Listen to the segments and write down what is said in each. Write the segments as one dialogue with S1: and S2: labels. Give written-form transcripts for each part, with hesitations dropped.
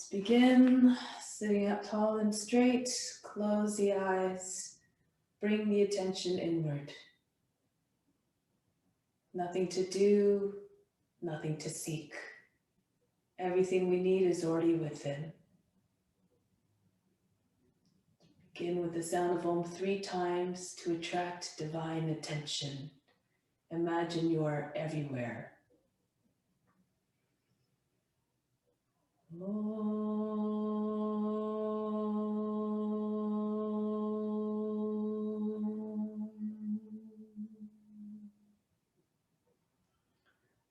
S1: Let's begin sitting up tall and straight. Close the eyes. Bring the attention inward. Nothing to do, nothing to seek. Everything we need is already within. Begin with the sound of Om 3 times to attract divine attention. Imagine you are everywhere.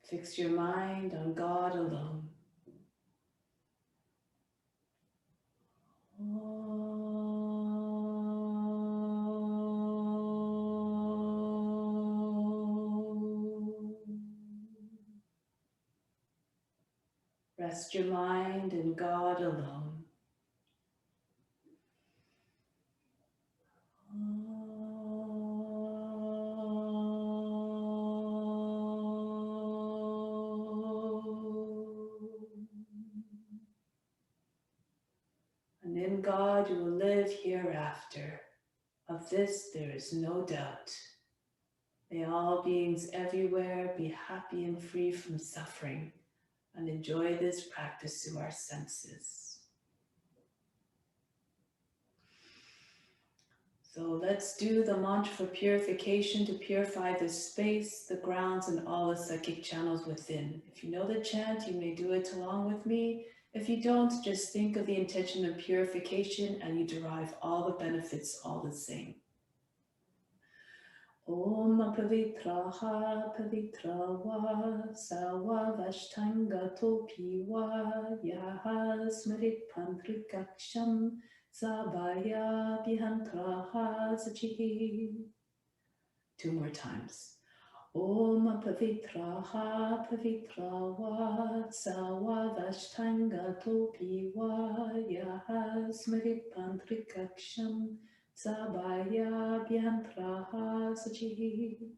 S1: Fix your mind on God alone. Rest your mind in God alone. And in God you will live hereafter. Of this there is no doubt. May all beings everywhere be happy and free from suffering, and enjoy this practice through our senses. So let's do the mantra for purification to purify the space, the grounds, and all the psychic channels within. If you know the chant, you may do it along with me. If you don't, just think of the intention of purification and you derive all the benefits all the same. Om pavitraha pavitrava sawa vashtanga topiwa yaha smarit pantrikaksham sabaya bihantraha sachihi. 2 more times. Om pavitraha pavitrava sawa vashtanga topiwa yaha smarit pantrikaksham Sabaya Byantraha Sachihi.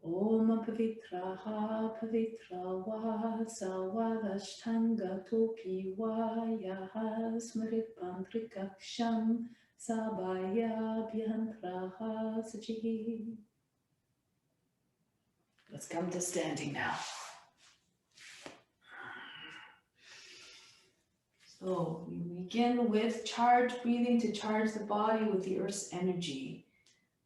S1: Om Pavitraha Pavitrava Sawa Vashtanga Topiwa Yaha Smarit Pantrikaksham Sabaya Byantraha Sachihi. Let's come to standing now. So we begin with charge breathing to charge the body with the earth's energy.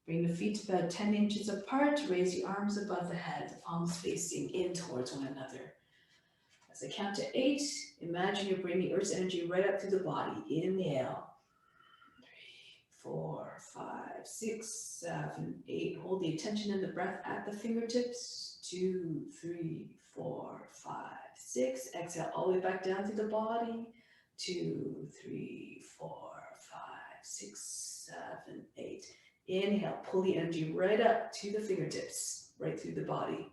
S1: Bring the feet about 10 inches apart. Raise your arms above the head, the palms facing in towards one another. As I count to 8, imagine you're bringing earth's energy right up through the body. Inhale. 3, 4, 5, 6, 7, 8. Hold the attention and the breath at the fingertips. 2, 3, 4, 5, 6. Exhale all the way back down through the body. 2, 3, 4, 5, 6, 7, 8. Inhale, pull the energy right up to the fingertips, right through the body.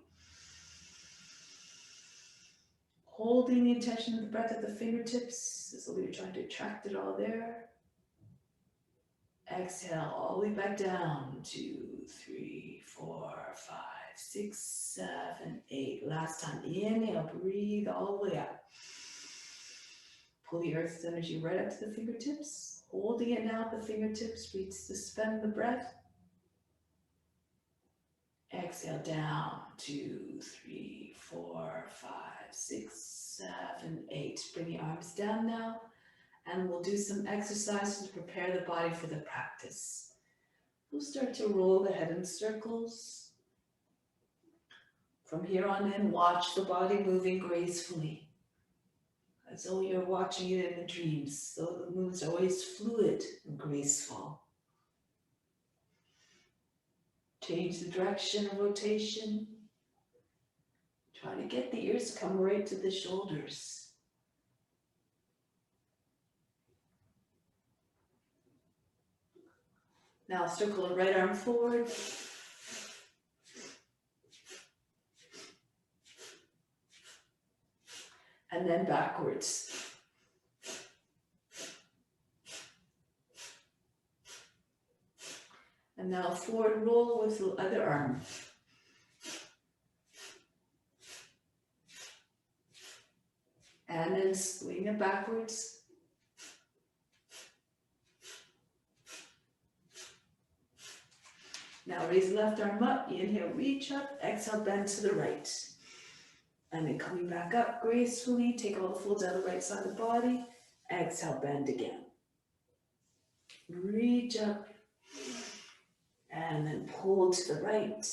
S1: Holding the intention of the breath at the fingertips, as though you're trying to attract it all there. Exhale, all the way back down. 2, 3, 4, 5, 6, 7, 8. Last time, inhale, breathe all the way up. Pull the earth's energy right up to the fingertips. Holding it now at the fingertips, reach suspend the breath. Exhale down. 2, 3, 4, 5, 6, 7, 8. Bring the arms down now. And we'll do some exercises to prepare the body for the practice. We'll start to roll the head in circles. From here on in, watch the body moving gracefully. As though you're watching it in the dreams, so the moves are always fluid and graceful. Change the direction of rotation. Try to get the ears to come right to the shoulders. Now circle the right arm forward. And then backwards. And now forward roll with the other arm. And then swing it backwards. Now raise the left arm up, inhale, reach up, exhale, bend to the right. And then coming back up gracefully, take all the folds out of the right side of the body, exhale, bend again. Reach up, and then pull to the right.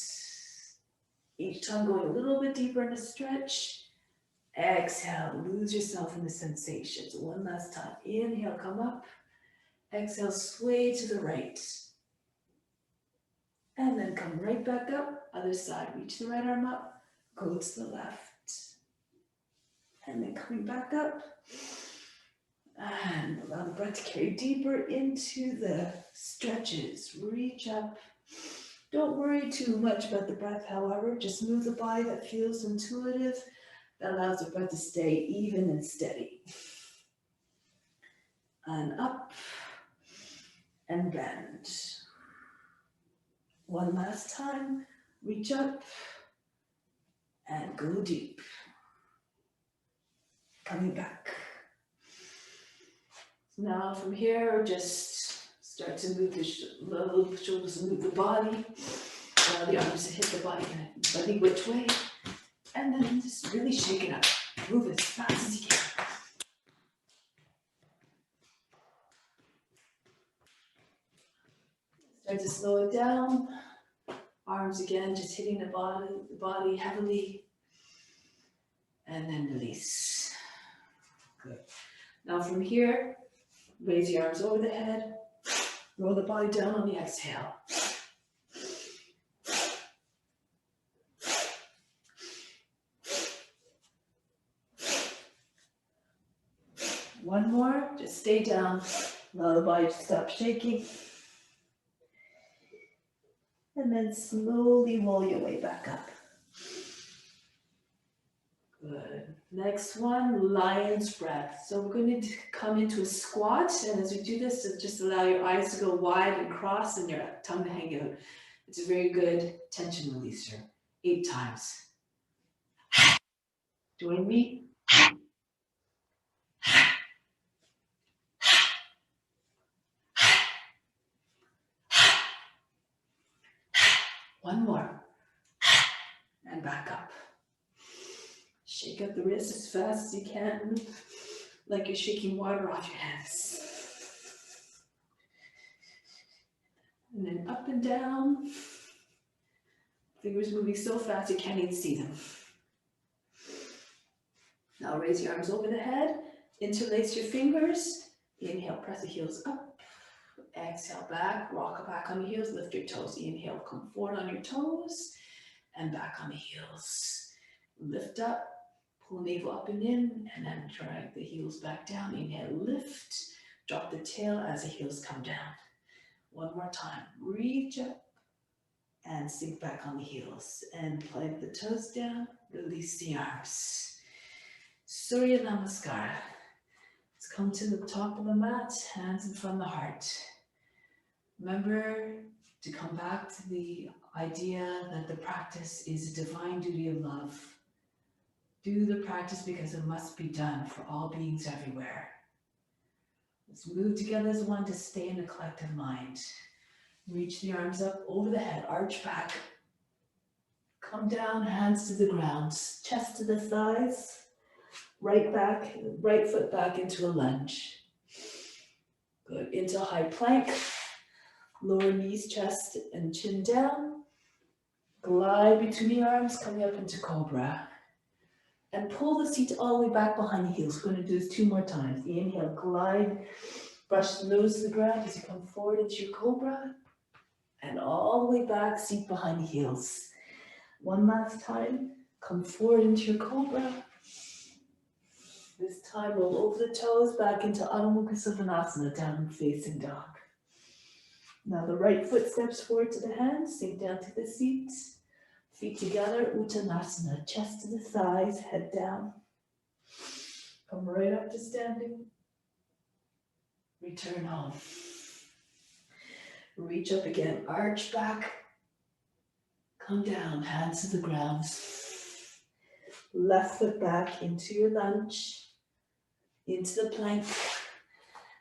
S1: Each time going a little bit deeper in a stretch. Exhale, lose yourself in the sensations. One last time, inhale, come up. Exhale, sway to the right. And then come right back up, other side, reach the right arm up, go to the left. And then coming back up, and allow the breath to carry deeper into the stretches. Reach up. Don't worry too much about the breath, however, just move the body that feels intuitive, that allows the breath to stay even and steady. And up, and bend. One last time, reach up and go deep. Coming back. Now from here, just start to move the shoulders, move the body. Allow the arms to hit the body in any which way. And then just really shake it up. Move as fast as you can. Start to slow it down. Arms again, just hitting the body heavily. And then release. Good. Now from here, raise the arms over the head. Roll the body down on the exhale. One more, just stay down. Allow the body to stop shaking. And then slowly roll your way back up. Good. Next one, lion's breath. So we're going to come into a squat. And as we do this, just allow your eyes to go wide and cross and your tongue to hang out. It's a very good tension releaser. 8 times. Join me. One more. And back up. Shake up the wrists as fast as you can, like you're shaking water off your hands. And then up and down. Fingers moving so fast you can't even see them. Now raise your arms over the head. Interlace your fingers. Inhale, press the heels up. Exhale back, rock back on the heels, lift your toes. Inhale, come forward on your toes and back on the heels. Lift up, pull navel up and in, and then drag the heels back down. Inhale, lift, drop the tail as the heels come down. One more time, reach up and sink back on the heels and plant the toes down, release the arms. Surya Namaskara. Let's come to the top of the mat, hands in front of the heart. Remember to come back to the idea that the practice is a divine duty of love. Do the practice because it must be done for all beings everywhere. Let's move together as one to stay in a collective mind. Reach the arms up over the head, arch back. Come down, hands to the ground, chest to the thighs. Right foot back into a lunge. Good, into a high plank. Lower knees, chest, and chin down. Glide between the arms, coming up into Cobra. And pull the seat all the way back behind the heels. We're going to do this 2 more times. Inhale, glide, brush the nose to the ground as you come forward into your Cobra. And all the way back, seat behind the heels. One last time, come forward into your Cobra. This time, roll over the toes back into Adho Mukha Svanasana, downward facing dog. Now the right foot steps forward to the hands, sink down to the seat. Feet together, Uttanasana, chest to the thighs, head down. Come right up to standing. Return home. Reach up again, arch back. Come down, hands to the ground. Left foot back into your lunge. Into the plank.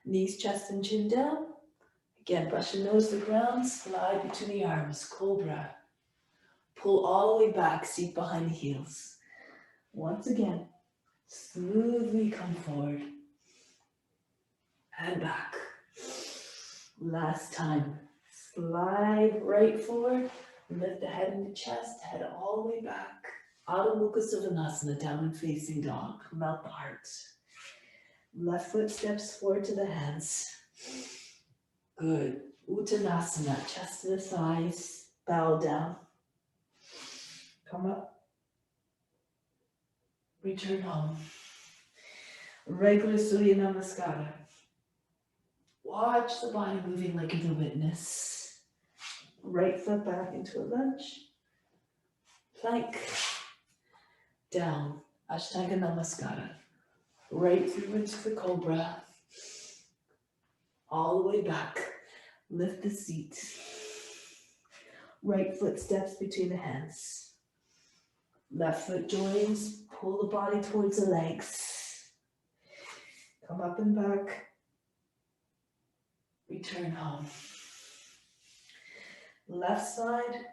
S1: Knees, chest, and chin down. Again, brush your nose to the ground. Slide between the arms. Cobra. Pull all the way back. Seat behind the heels. Once again, smoothly come forward. And back. Last time. Slide right forward. Lift the head and the chest. Head all the way back. Adho Mukha Savasana, downward facing dog. Melt the heart. Left foot steps forward to the hands. Good. Uttanasana, chest to the thighs. Bow down. Come up. Return home. Regular Surya Namaskara. Watch the body moving like it's a witness. Right foot back into a lunge. Plank. Down. Ashtanga Namaskara. Right through into the Cobra. All the way back. Lift the seat. Right foot steps between the hands. Left foot joins. Pull the body towards the legs. Come up and back. Return home. Left side.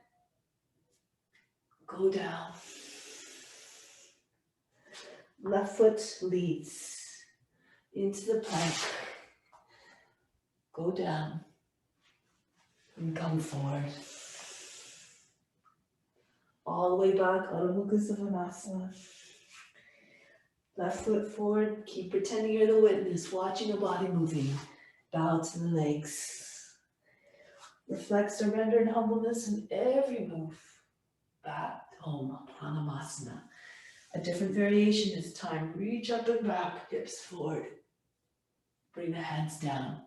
S1: Go down. Left foot leads into the plank. Go down and come forward. All the way back, Adho Mukha Savasana. Left foot forward, keep pretending you're the witness, watching the body moving. Bow to the legs. Reflect surrender and humbleness in every move. Back home, Pranayama. A different variation this time. Reach up and back, hips forward. Bring the hands down.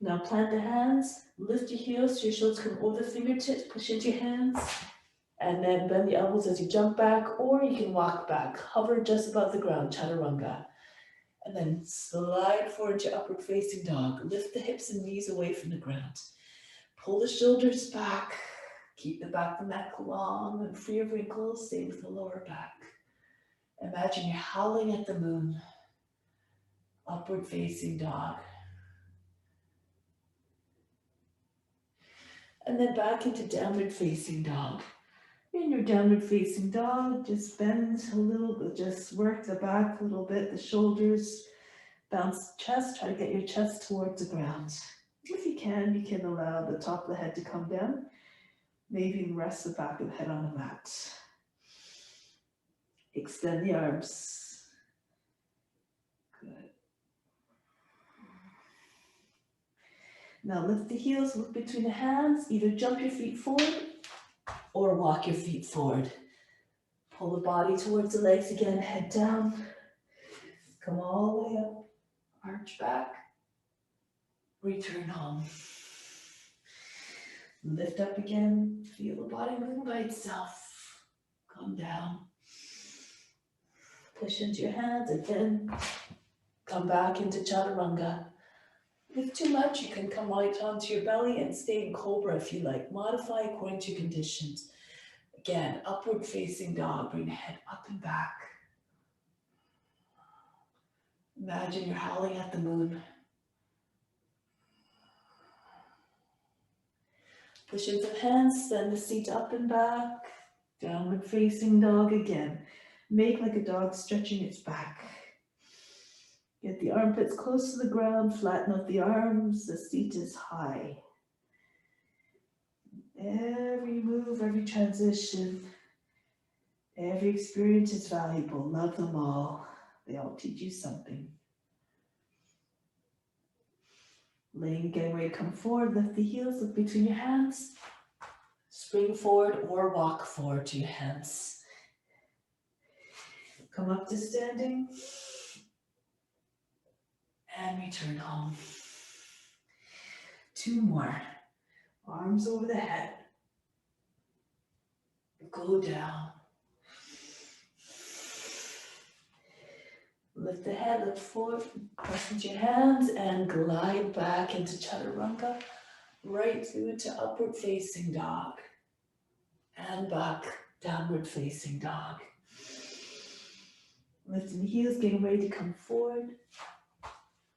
S1: Now plant the hands, lift your heels so your shoulders come over the fingertips, push into your hands, and then bend the elbows as you jump back, or you can walk back. Hover just above the ground, chaturanga. And then slide forward to upward facing dog. Lift the hips and knees away from the ground. Pull the shoulders back. Keep the back of the neck long and free of wrinkles. Same with the lower back. Imagine you're howling at the moon. Upward facing dog. And then back into downward facing dog. In your downward facing dog, just bend a little bit, just work the back a little bit, the shoulders, bounce the chest, try to get your chest towards the ground. If you can allow the top of the head to come down. Maybe even rest the back of the head on the mat. Extend the arms. Good. Now lift the heels, look between the hands. Either jump your feet forward or walk your feet forward. Pull the body towards the legs again, head down. Come all the way up. Arch back. Return home. Lift up again. Feel the body moving by itself. Come down. Push into your hands again. Come back into chaturanga. If too much, you can come right onto your belly and stay in Cobra if you like. Modify according to your conditions. Again, upward facing dog. Bring the head up and back. Imagine you're howling at the moon. Push into the hands, send the seat up and back. Downward facing dog again. Make like a dog stretching its back. Get the armpits close to the ground, flatten out the arms, the seat is high. Every move, every transition, every experience is valuable. Love them all. They all teach you something. Getting ready to come forward, lift the heels, look between your hands. Spring forward or walk forward to your hands. Come up to standing. And return home. 2 more. Arms over the head. Go down. Lift the head, look forward, press into your hands and glide back into chaturanga, right through to upward facing dog. And back, downward facing dog. Lifting the heels, getting ready to come forward.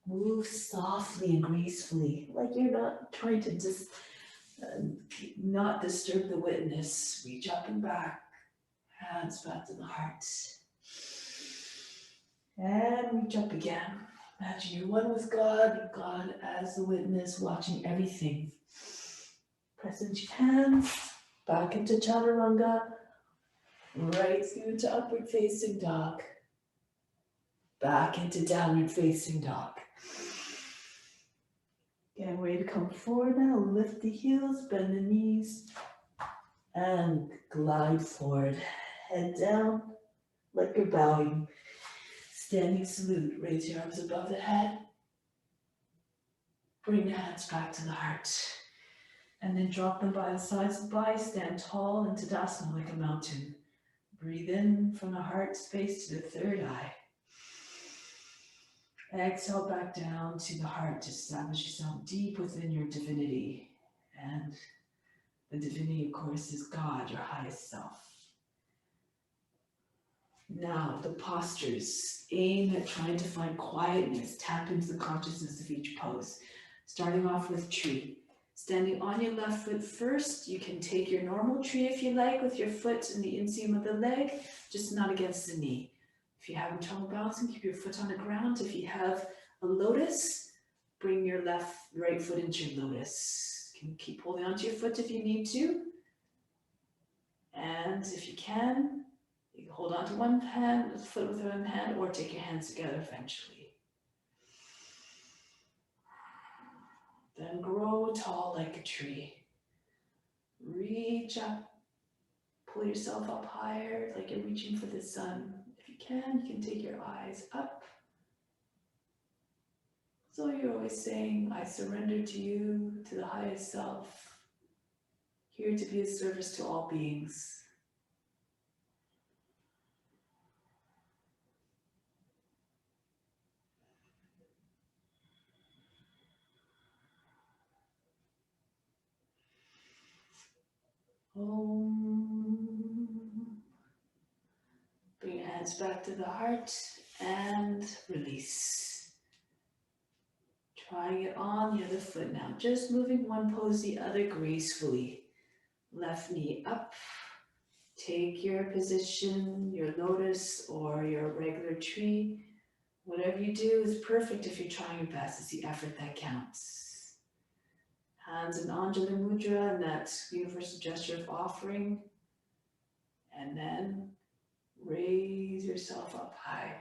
S1: Move softly and gracefully, like you're not trying to just not disturb the witness. Reach up and back, hands back to the heart. And reach up again. Imagine you're one with God, God as the witness, watching everything. Press into your hands, back into Chaturanga, right through to upward facing dog. Back into downward facing dog. Getting ready to come forward now. Lift the heels, bend the knees, and glide forward. Head down, like you're bowing. Standing salute. Raise your arms above the head. Bring the hands back to the heart. And then drop them by the sides of the body. Stand tall in Tadasana like a mountain. Breathe in from the heart space to the third eye. Exhale back down to the heart to establish yourself deep within your divinity. And the divinity, of course, is God, your highest self. Now, the postures. Aim at trying to find quietness. Tap into the consciousness of each pose. Starting off with tree. Standing on your left foot first. You can take your normal tree if you like, with your foot in the inseam of the leg, just not against the knee. If you're having trouble balancing, keep your foot on the ground. If you have a lotus, bring your right foot into your lotus. You can keep holding onto your foot if you need to. And if you can hold on to one hand, foot with one hand, or take your hands together eventually. Then grow tall like a tree. Reach up. Pull yourself up higher, like you're reaching for the sun. If you can take your eyes up. So you're always saying, I surrender to you, to the highest self, here to be of service to all beings. Om. Bring your hands back to the heart and release. Trying it on the other foot now. Just moving one pose the other gracefully. Left knee up. Take your position, your lotus or your regular tree. Whatever you do is perfect if you're trying your best. It's the effort that counts. Hands in Anjali Mudra, and that universal gesture of offering. And then raise yourself up high.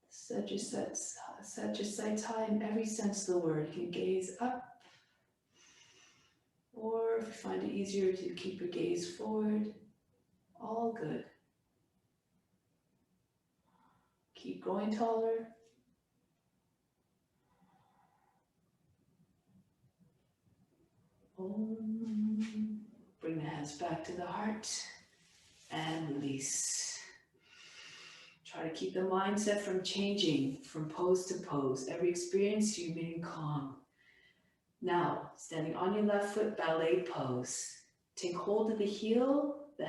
S1: Set your sights high in every sense of the word. You can gaze up, or if you find it easier to keep your gaze forward, all good. Keep growing taller. Om. Bring the hands back to the heart and release. Try to keep the mindset from changing from pose to pose. Every experience you remain calm. Now, standing on your left foot, ballet pose. Take hold of the heel, the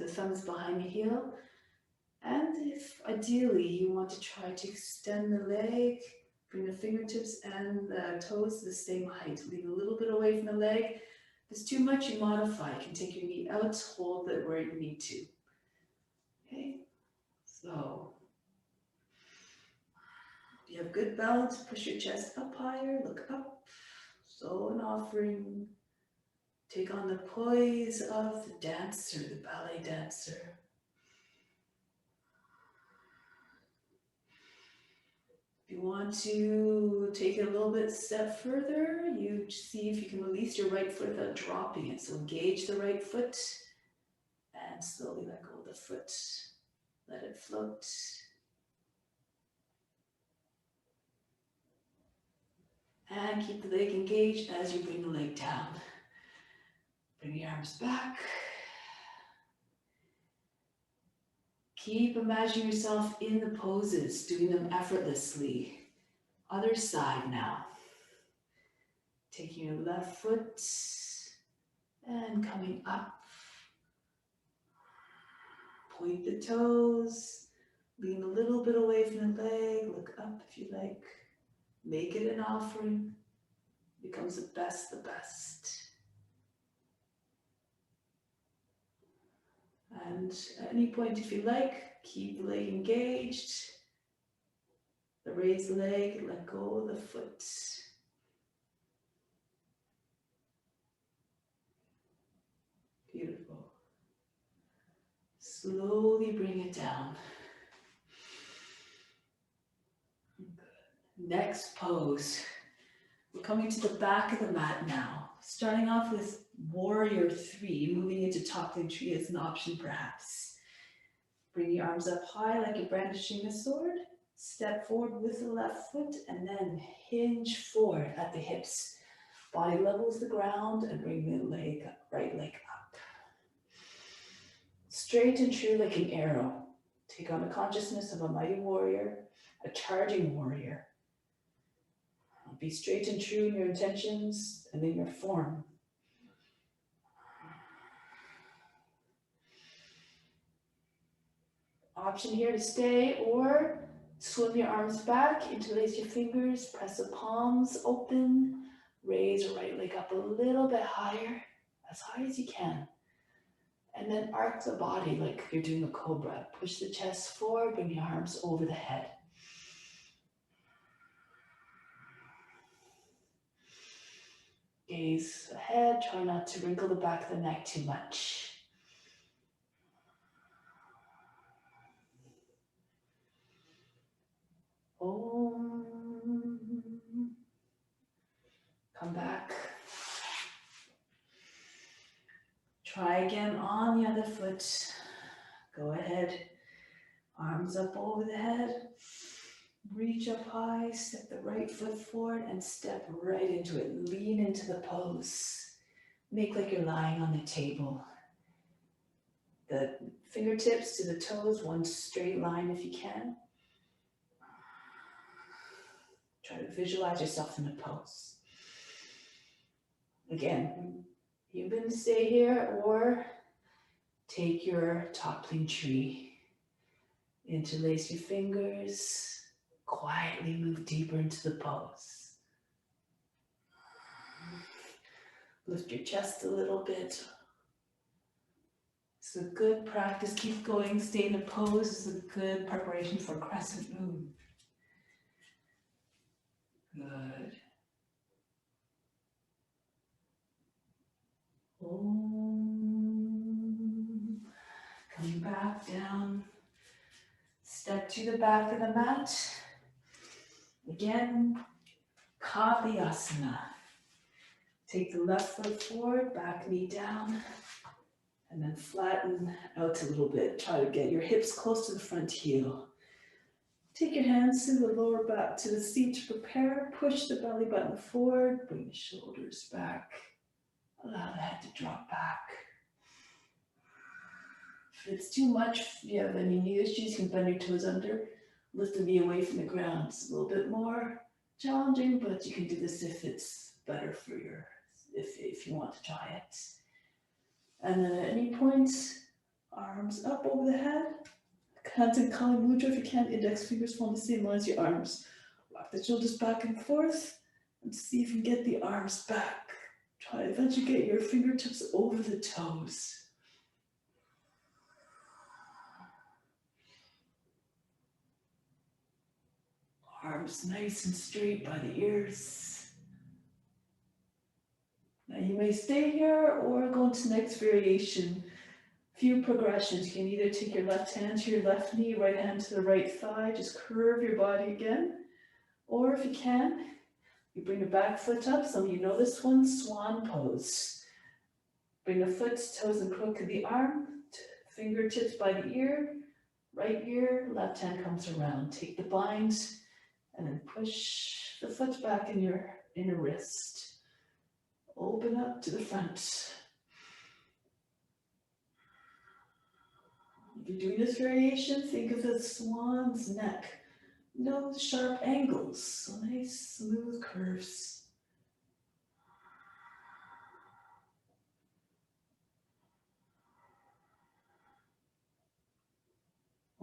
S1: thumb is behind the heel. And if ideally you want to try to extend the leg, bring the fingertips and the toes to the same height. Leave a little bit away from the leg. If it's too much, you modify. You can take your knee out, hold it where you need to. Okay, so if you have good balance, push your chest up higher, look up. So an offering. Take on the poise of the dancer, the ballet dancer. If you want to take it a little bit step further, you see if you can release your right foot without dropping it. So engage the right foot and slowly let go of the foot. Let it float. And keep the leg engaged as you bring the leg down. Bring your arms back. Keep imagining yourself in the poses, doing them effortlessly. Other side now. Taking your left foot and coming up. Point the toes, Lean a little bit away from the leg, look up if you like. Make it an offering. Becomes the best, the best. And at any point, if you like, keep the leg engaged. The raised leg, let go of the foot. Beautiful. Slowly bring it down. Good. Next pose. We're coming to the back of the mat now. Starting off with Warrior 3, moving into toppling tree as an option perhaps. Bring your arms up high like you're brandishing a sword. Step forward with the left foot and then hinge forward at the hips. Body levels the ground and bring the leg, right leg up. Straight and true like an arrow. Take on the consciousness of a mighty warrior, a charging warrior. Be straight and true in your intentions and in your form. Option here to stay or swim your arms back, interlace your fingers, press the palms open, raise your right leg up a little bit higher, as high as you can. And then arc the body like you're doing a cobra. Push the chest forward, bring your arms over the head. Gaze ahead, try not to wrinkle the back of the neck too much. Om. Come back. Try again on the other foot. Go ahead. Arms up over the head. Reach up high, step the right foot forward and step right into it. Lean into the pose. Make like you're lying on the table. The fingertips to the toes, one straight line if you can. Try to visualize yourself in the pose. Again, you can stay here or take your toppling tree. Interlace your fingers. Quietly move deeper into the pose. Lift your chest a little bit. It's a good practice. Keep going. Stay in the pose. This is a good preparation for crescent moon. Good. Om. Coming back down. Step to the back of the mat. Again, asana. Take the left foot forward, back knee down, and then flatten out a little bit. Try to get your hips close to the front heel. Take your hands to the lower back, to the seat to prepare. Push the belly button forward, bring the shoulders back. Allow the head to drop back. If it's too much, if you have any knee issues, you can bend your toes under. Lift the knee away from the ground. It's a little bit more challenging, but you can do this if it's better for your, if you want to try it. And then at any point, arms up over the head. Hands in Kali Mudra if you can. Index fingers form the same line as your arms. Rock the shoulders back and forth and see if you can get the arms back. Try to eventually get your fingertips over the toes. Arms nice and straight by the ears. Now you may stay here or go into the next variation. Few progressions. You can either take your left hand to your left knee, right hand to the right thigh, just curve your body again. Or if you can, you bring the back foot up. Some of you know this one, swan pose. Bring the foot, toes and crook of the arm, fingertips by the ear, right ear, left hand comes around. Take the bind and then push the foot back in your inner wrist. Open up to the front. If you're doing this variation, think of the swan's neck. No sharp angles, so nice smooth curves.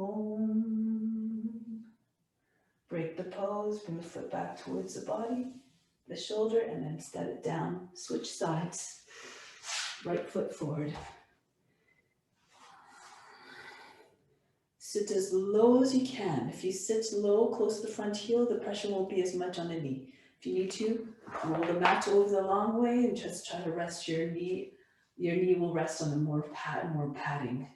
S1: Om. Break the pose, bring the foot back towards the body, the shoulder, and then step it down. Switch sides. Right foot forward. Sit as low as you can. If you sit low, close to the front heel, the pressure won't be as much on the knee. If you need to, roll the mat over the long way and just try to rest your knee. Your knee will rest on a more padding.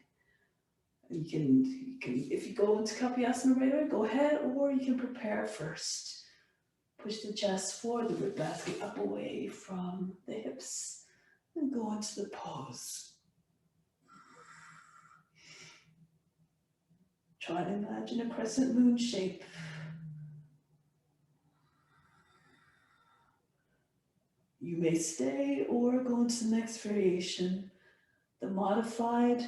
S1: You can, if you go into Kapyasana right away, go ahead, or you can prepare first. Push the chest forward, the rib basket up away from the hips, and go into the pose. Try to imagine a crescent moon shape. You may stay or go into the next variation. The modified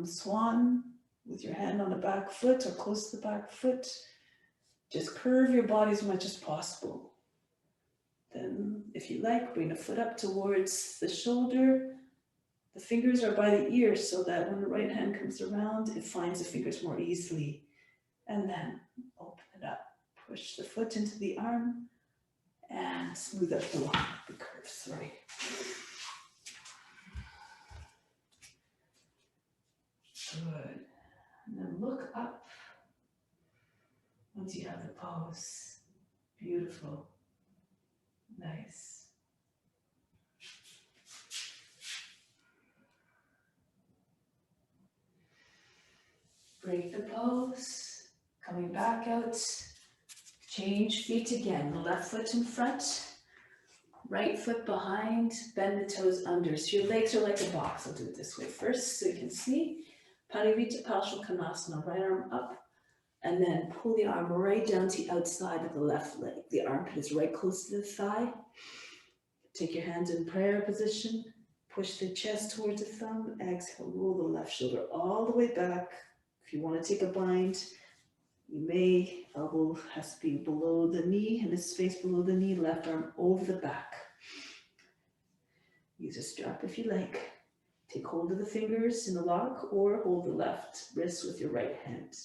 S1: swan with your hand on the back foot or close to the back foot. Just curve your body as much as possible. Then, if you like, bring the foot up towards the shoulder. The fingers are by the ear so that when the right hand comes around, it finds the fingers more easily. And then open it up. Push the foot into the arm and smooth up the line, the curve, sorry. Good. And then look up once you have the pose. Beautiful. Nice. Break the pose, coming back out, change feet again, the left foot in front, right foot behind, bend the toes under. So your legs are like a box. I'll do it this way first so you can see. Parivrtta Parsvakonasana, right arm up, and then pull the arm right down to the outside of the left leg. The armpit is right close to the thigh. Take your hands in prayer position, push the chest towards the thumb, exhale, roll the left shoulder all the way back. If you want to take a bind, you may, elbow has to be below the knee and the space below the knee, left arm over the back. Use a strap if you like. Take hold of the fingers in the lock or hold the left wrist with your right hand.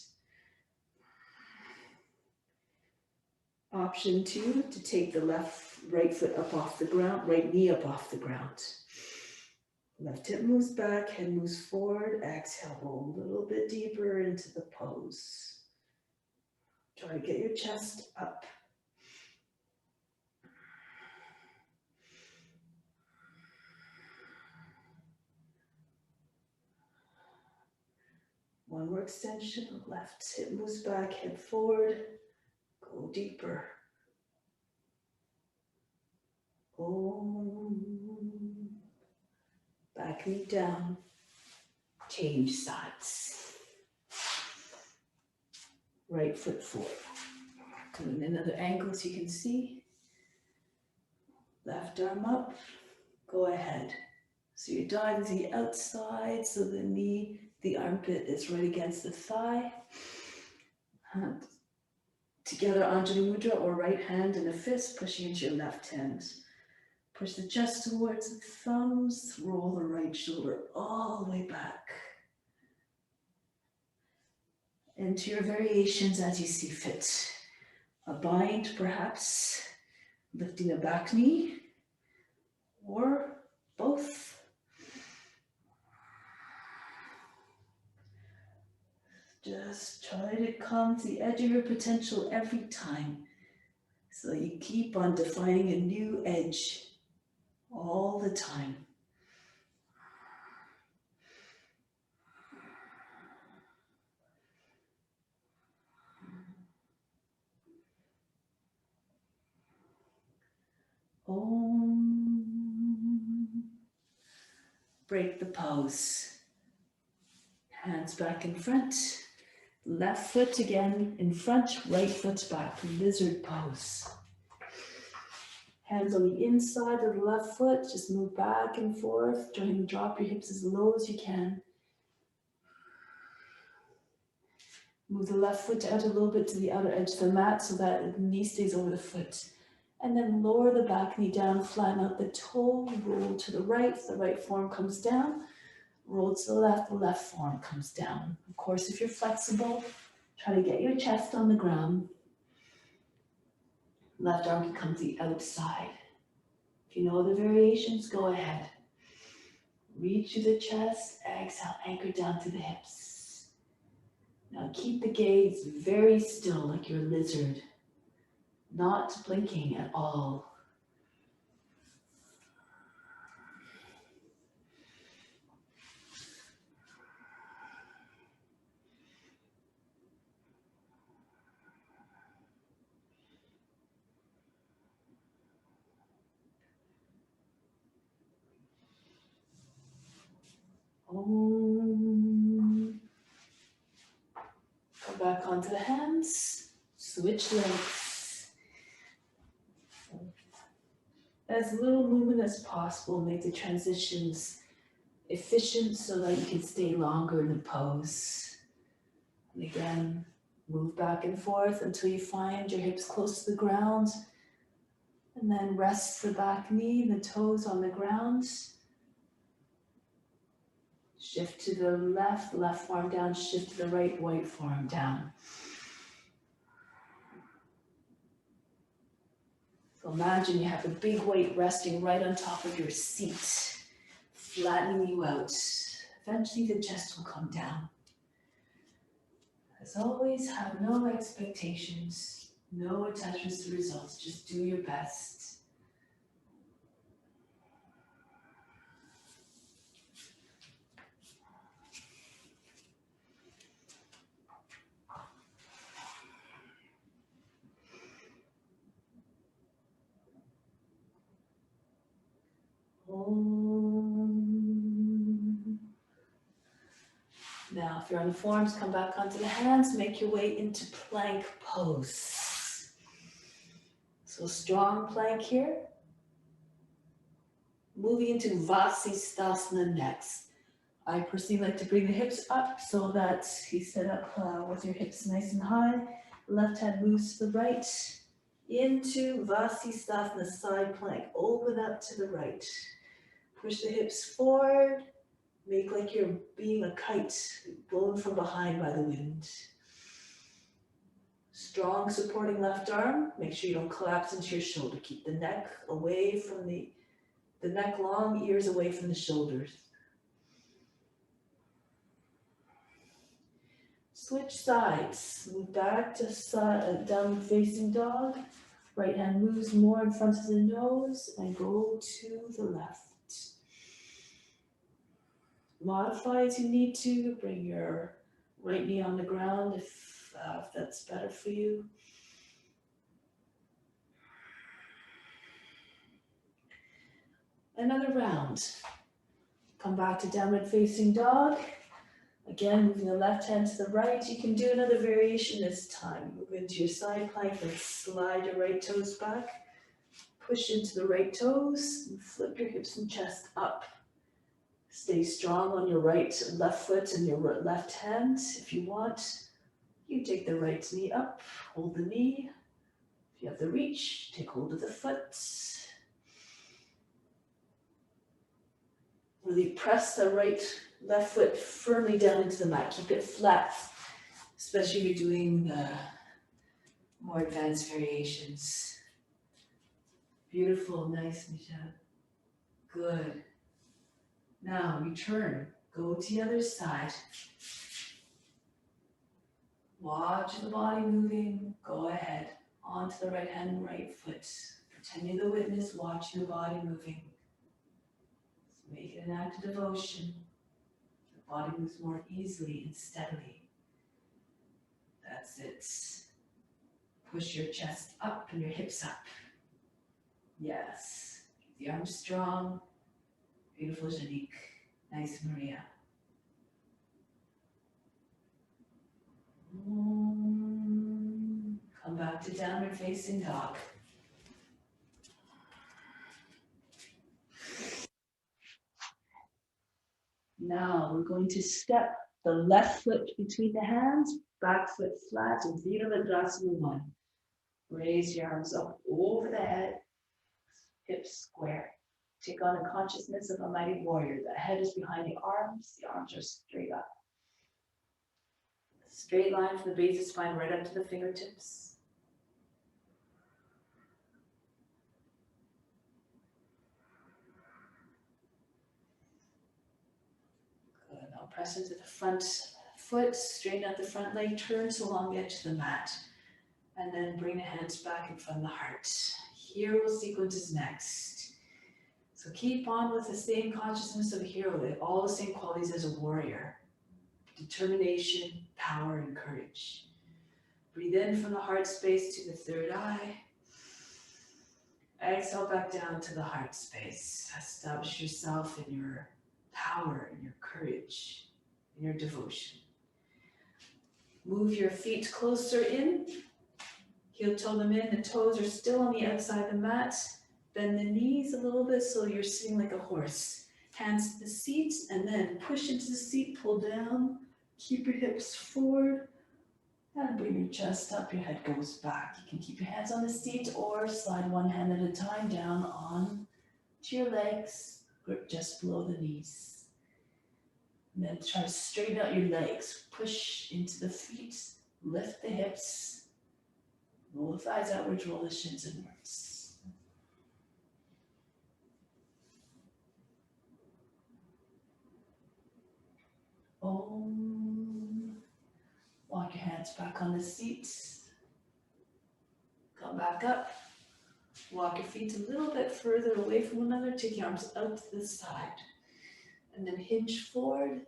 S1: Option 2, to take the right foot up off the ground, right knee up off the ground. Left hip moves back, head moves forward, exhale, roll a little bit deeper into the pose. Try to get your chest up. One more extension, left hip moves back, head forward, go deeper. Om. Back knee down, change sides. Right foot forward. Doing another angle so you can see. Left arm up, go ahead. So you're diving to the outside, so the knee, the armpit is right against the thigh. Hand together, Anjali Mudra, or right hand in a fist, pushing into your left hand. Push the chest towards the thumbs, roll the right shoulder all the way back. Into your variations as you see fit. A bind perhaps, lifting a back knee, or both. Just try to come to the edge of your potential every time. So you keep on defining a new edge all the time. Om. Break the pose. Hands back in front. Left foot again in front, right foot back. Lizard pose. Hands on the inside of the left foot. Just move back and forth. Try and drop your hips as low as you can. Move the left foot out a little bit to the outer edge of the mat so that the knee stays over the foot. And then lower the back knee down, flatten out the toe, roll to the right forearm comes down. Roll to the left forearm comes down. Of course, if you're flexible, try to get your chest on the ground. Left arm can come to the outside. If you know other variations, go ahead. Reach to the chest, exhale, anchor down to the hips. Now keep the gaze very still like you're a lizard, not blinking at all. Om. Come back onto the hands, switch legs. As little movement as possible, make the transitions efficient so that you can stay longer in the pose. And again, move back and forth until you find your hips close to the ground. And then rest the back knee, the toes on the ground. Shift to the left forearm down, shift to the right forearm down. So imagine you have a big weight resting right on top of your seat, flattening you out. Eventually the chest will come down. As always, have no expectations, no attachments to results, just do your best. Now, if you're on the forearms, come back onto the hands, make your way into plank pose. So strong plank here. Moving into Vasisthasana next. I personally like to bring the hips up so that you sit up with your hips nice and high. Left hand moves to the right. Into Vasisthasana side plank. Open up to the right. Push the hips forward. Make like you're being a kite blown from behind by the wind. Strong supporting left arm. Make sure you don't collapse into your shoulder. Keep the neck away from the neck long, ears away from the shoulders. Switch sides. Move back to downward facing dog. Right hand moves more in front of the nose and go to the left. Modify as you need to. Bring your right knee on the ground if that's better for you. Another round. Come back to downward facing dog. Again, moving the left hand to the right. You can do another variation this time. Move into your side plank and slide your right toes back. Push into the right toes and flip your hips and chest up. Stay strong on your left foot and your left hand. If you want, you take the right knee up, hold the knee. If you have the reach, take hold of the foot. Really press the left foot firmly down into the mat. Keep it flat, especially if you're doing the more advanced variations. Beautiful, nice, Mittra. Good. Now return, go to the other side. Watch the body moving, go ahead. Onto the right hand and right foot. Pretend you're the witness, watching the body moving. Make it an act of devotion. The body moves more easily and steadily. That's it. Push your chest up and your hips up. Yes. Keep the arms strong. Beautiful, Janique. Nice, Maria. Come back to downward facing dog. Now we're going to step the left foot between the hands, back foot flat, and Orvida Nirasana 1. Raise your arms up over the head, hips square. Take on a consciousness of a mighty warrior. The head is behind the arms are straight up. Straight line from the base of the spine right up to the fingertips. Good. Now press into the front foot, straighten out the front leg, turn to along the edge of the mat. And then bring the hands back in front of the heart. Hero sequence is next. So keep on with the same consciousness of a hero, all the same qualities as a warrior. Determination, power, and courage. Breathe in from the heart space to the third eye. Exhale back down to the heart space. Establish yourself in your power, in your courage, in your devotion. Move your feet closer in. Heel toe them in. The toes are still on the outside of the mat. Bend the knees a little bit so you're sitting like a horse. Hands to the seat and then push into the seat, pull down. Keep your hips forward and bring your chest up, your head goes back. You can keep your hands on the seat or slide one hand at a time down on to your legs, grip just below the knees. And then try to straighten out your legs, push into the feet, lift the hips, roll the thighs outwards, roll the shins inwards. Om. Walk your hands back on the seat. Come back up. Walk your feet a little bit further away from one another. Take your arms out to the side. And then hinge forward.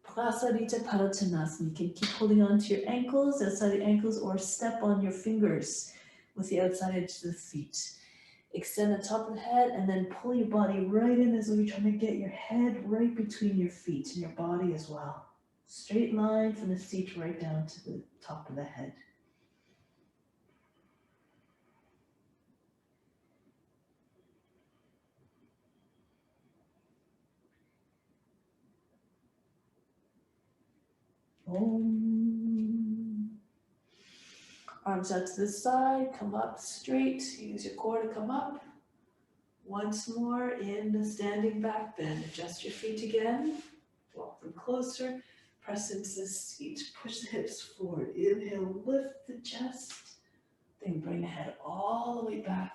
S1: Prasarita Padottanasana. You can keep holding on to your ankles, outside the ankles, or step on your fingers with the outside edge of the feet. Extend the top of the head and then pull your body right in as though you're trying to get your head right between your feet and your body as well. Straight line from the seat right down to the top of the head. Om. Arms out to the side, come up straight. Use your core to come up. Once more in the standing back bend. Adjust your feet again. Walk them closer. Press into the seat. Push the hips forward. Inhale, lift the chest. Then bring the head all the way back.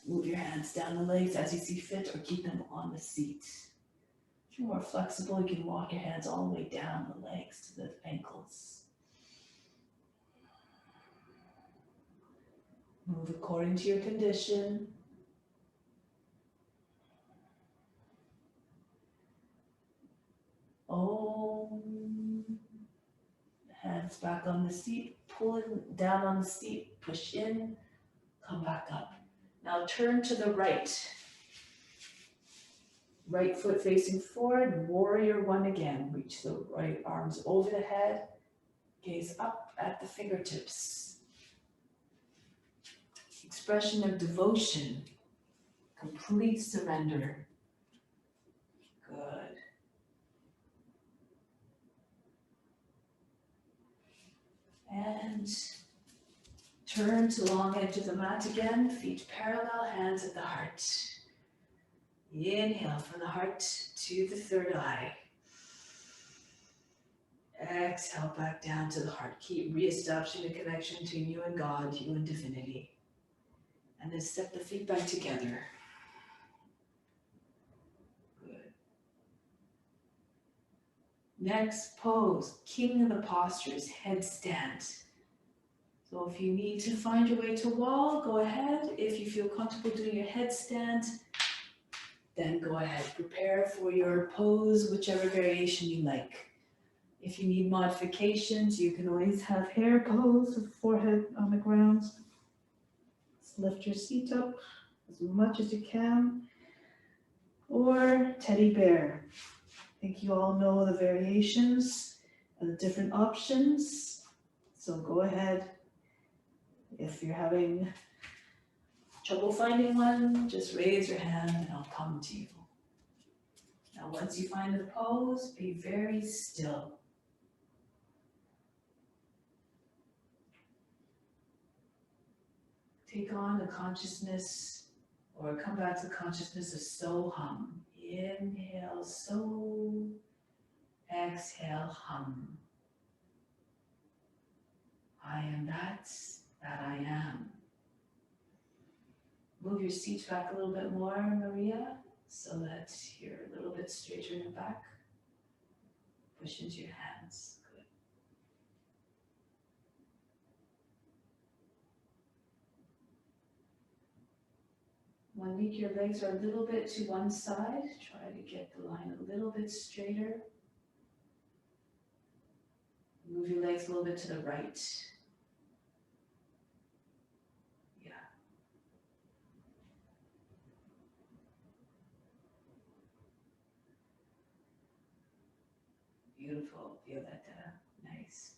S1: Move your hands down the legs as you see fit or keep them on the seat. If you're more flexible, you can walk your hands all the way down the legs to the ankles. Move according to your condition. Om. Hands back on the seat, pulling down on the seat, push in, come back up. Now turn to the right. Right foot facing forward, warrior one again. Reach the right arms over the head, gaze up at the fingertips. Expression of devotion, complete surrender. Good. And turn to the long edge of the mat again, feet parallel, hands at the heart. Inhale from the heart to the third eye. Exhale back down to the heart. Keep reestablishing the connection between you and God, you and divinity. And then step the feet back together. Good. Next pose, king of the postures, headstand. So if you need to find your way to wall, go ahead. If you feel comfortable doing your headstand, then go ahead. Prepare for your pose, whichever variation you like. If you need modifications, you can always have hair pose with forehead on the ground. Just lift your seat up as much as you can. Or teddy bear. I think you all know the variations and the different options. So go ahead. If you're having trouble finding one, just raise your hand and I'll come to you. Now once you find the pose, be very still. Take on the consciousness Or come back to consciousness of so-hum. Inhale, so. Exhale, hum. I am that I am. Move your seat back a little bit more, Maria, so that you're a little bit straighter in the back. Push into your hands. Good. Monique, your legs are a little bit to one side. Try to get the line a little bit straighter. Move your legs a little bit to the right. Yeah. Beautiful. Feel that. Nice.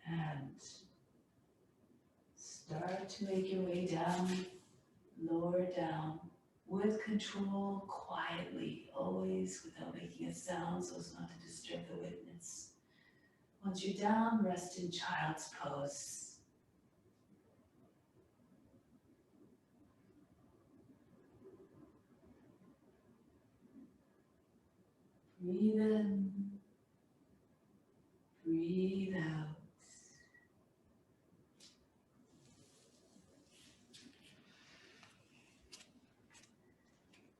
S1: And start to make your way down, lower down, with control, quietly, always without making a sound so as not to disturb the witness. Once you're down, rest in child's pose. Breathe in, breathe out.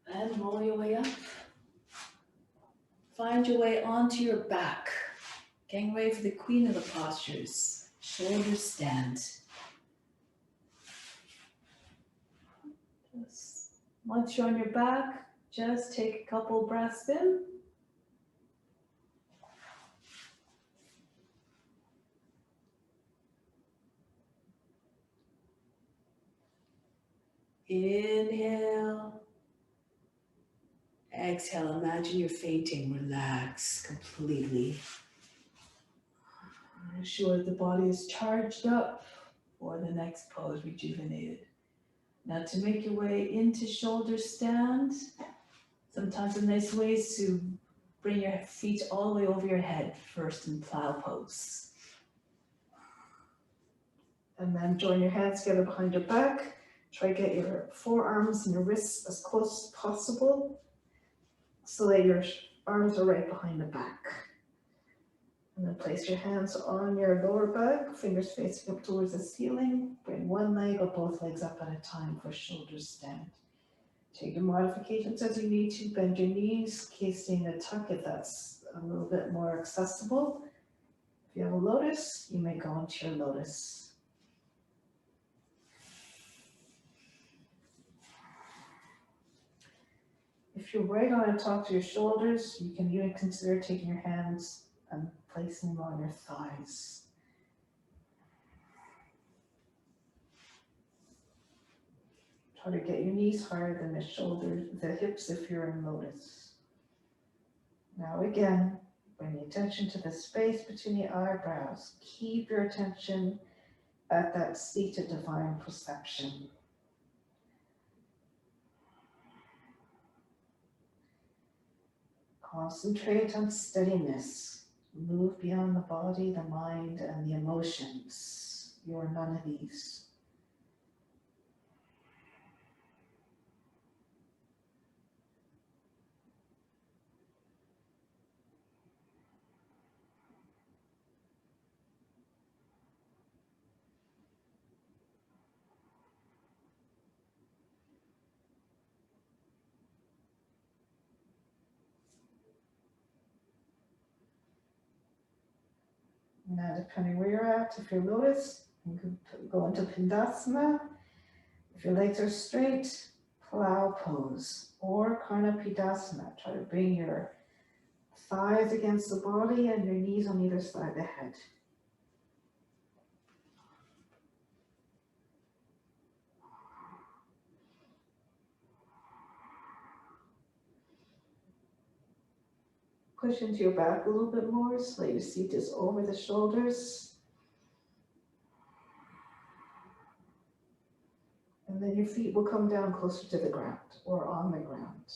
S1: And roll your way up. Find your way onto your back. Getting ready for the queen of the postures. Shoulder stand. Once you're on your back, just take a couple breaths in. Inhale. Exhale, imagine you're fainting. Relax completely. Ensure the body is charged up for the next pose, rejuvenated. Now to make your way into shoulder stand, sometimes a nice way is to bring your feet all the way over your head first in plow pose. And then join your hands together behind your back. Try to get your forearms and your wrists as close as possible so that your arms are right behind the back. And then place your hands on your lower back, fingers facing up towards the ceiling. Bring one leg or both legs up at a time for shoulder stand. Take your modifications as you need to. Bend your knees, casing a tuck if that's a little bit more accessible. If you have a lotus, you may go into your lotus. If you're right on top of your shoulders, you can even consider taking your hands and placing them on your thighs. Try to get your knees higher than the shoulders, the hips if you're in lotus. Now again, bring the attention to the space between the eyebrows. Keep your attention at that seat of divine perception. Concentrate on steadiness. Move beyond the body, the mind, and the emotions. You are none of these. Now, depending where you're at, if you're lotus, you can go into Pindasana. If your legs are straight, plow pose or Karnapidasana. Try to bring your thighs against the body and your knees on either side of the head. Push into your back a little bit more so that your seat is over the shoulders. And then your feet will come down closer to the ground or on the ground.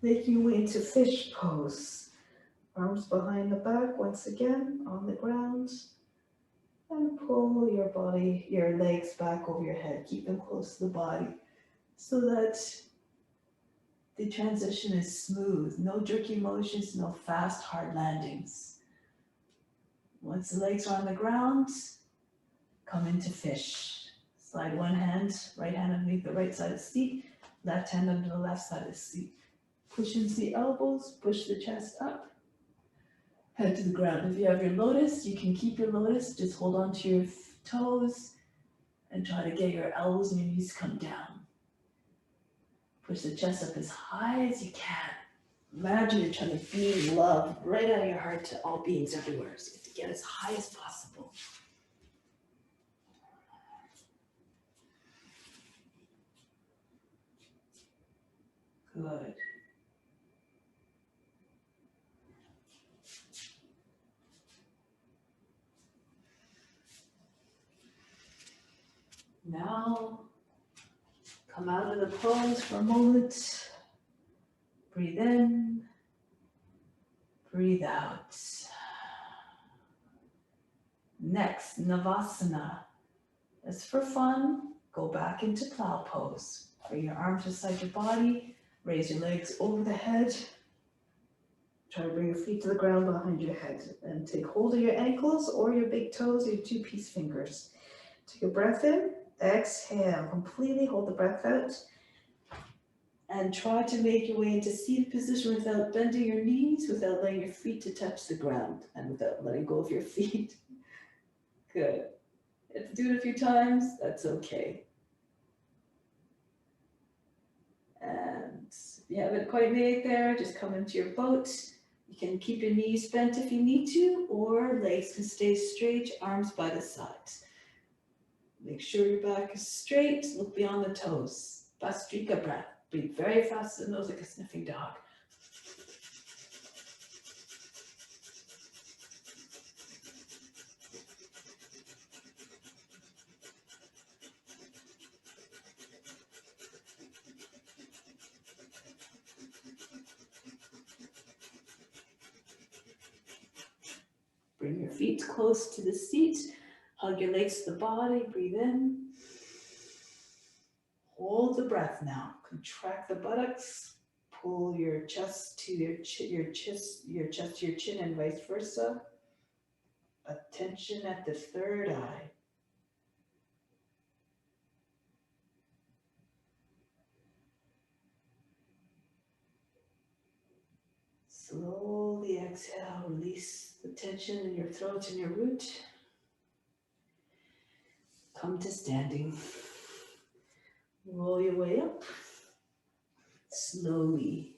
S1: Making your way into fish pose. Arms behind the back once again on the ground. And pull your body, your legs back over your head. Keep them close to the body so that the transition is smooth. No jerky motions, no fast, hard landings. Once the legs are on the ground, come into fish. Slide one hand, right hand underneath the right side of the seat, left hand under the left side of the seat. Push into the elbows, push the chest up, head to the ground. If you have your lotus, you can keep your lotus, just hold on to your toes and try to get your elbows and your knees to come down. Push the chest up as high as you can. Imagine you're trying to beam love right out of your heart to all beings everywhere. So you have to get as high as possible. Good. Now, come out of the pose for a moment. Breathe in, breathe out. Next, Navasana. As for fun, go back into plow pose. Bring your arms beside your body, raise your legs over the head. Try to bring your feet to the ground behind your head and take hold of your ankles or your big toes, your two peace fingers. Take a breath in, exhale, completely hold the breath out. And try to make your way into seated position without bending your knees, without letting your feet to touch the ground, and without letting go of your feet. Good. If you do it a few times, that's okay. And if you haven't quite made it there, just come into your boat. You can keep your knees bent if you need to, or legs can stay straight, arms by the sides. Make sure your back is straight, look beyond the toes. Vastrika breath. Breathe very fast in the nose like a sniffing dog. Bring your feet close to the seat. Hug your legs to the body. Breathe in. Hold the breath now. Contract the buttocks. Pull your chest to your chest to your chin, and vice versa. Attention at the third eye. Slowly exhale. Release the tension in your throat and your root. Come to standing. Roll your way up. Slowly.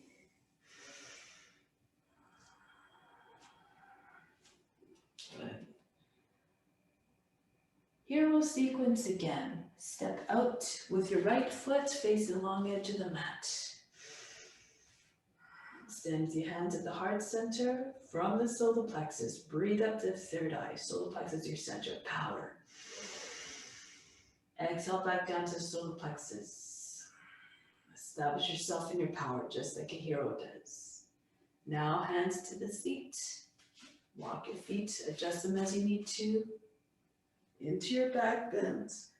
S1: Good. Hero sequence again. Step out with your right foot facing the long edge of the mat. Stand with your hands at the heart center from the solar plexus. Breathe up to the third eye. Solar plexus is your center of power. Exhale back down to the solar plexus. Establish yourself in your power just like a hero does. Now hands to the seat. Walk your feet, adjust them as you need to. Into your back bends.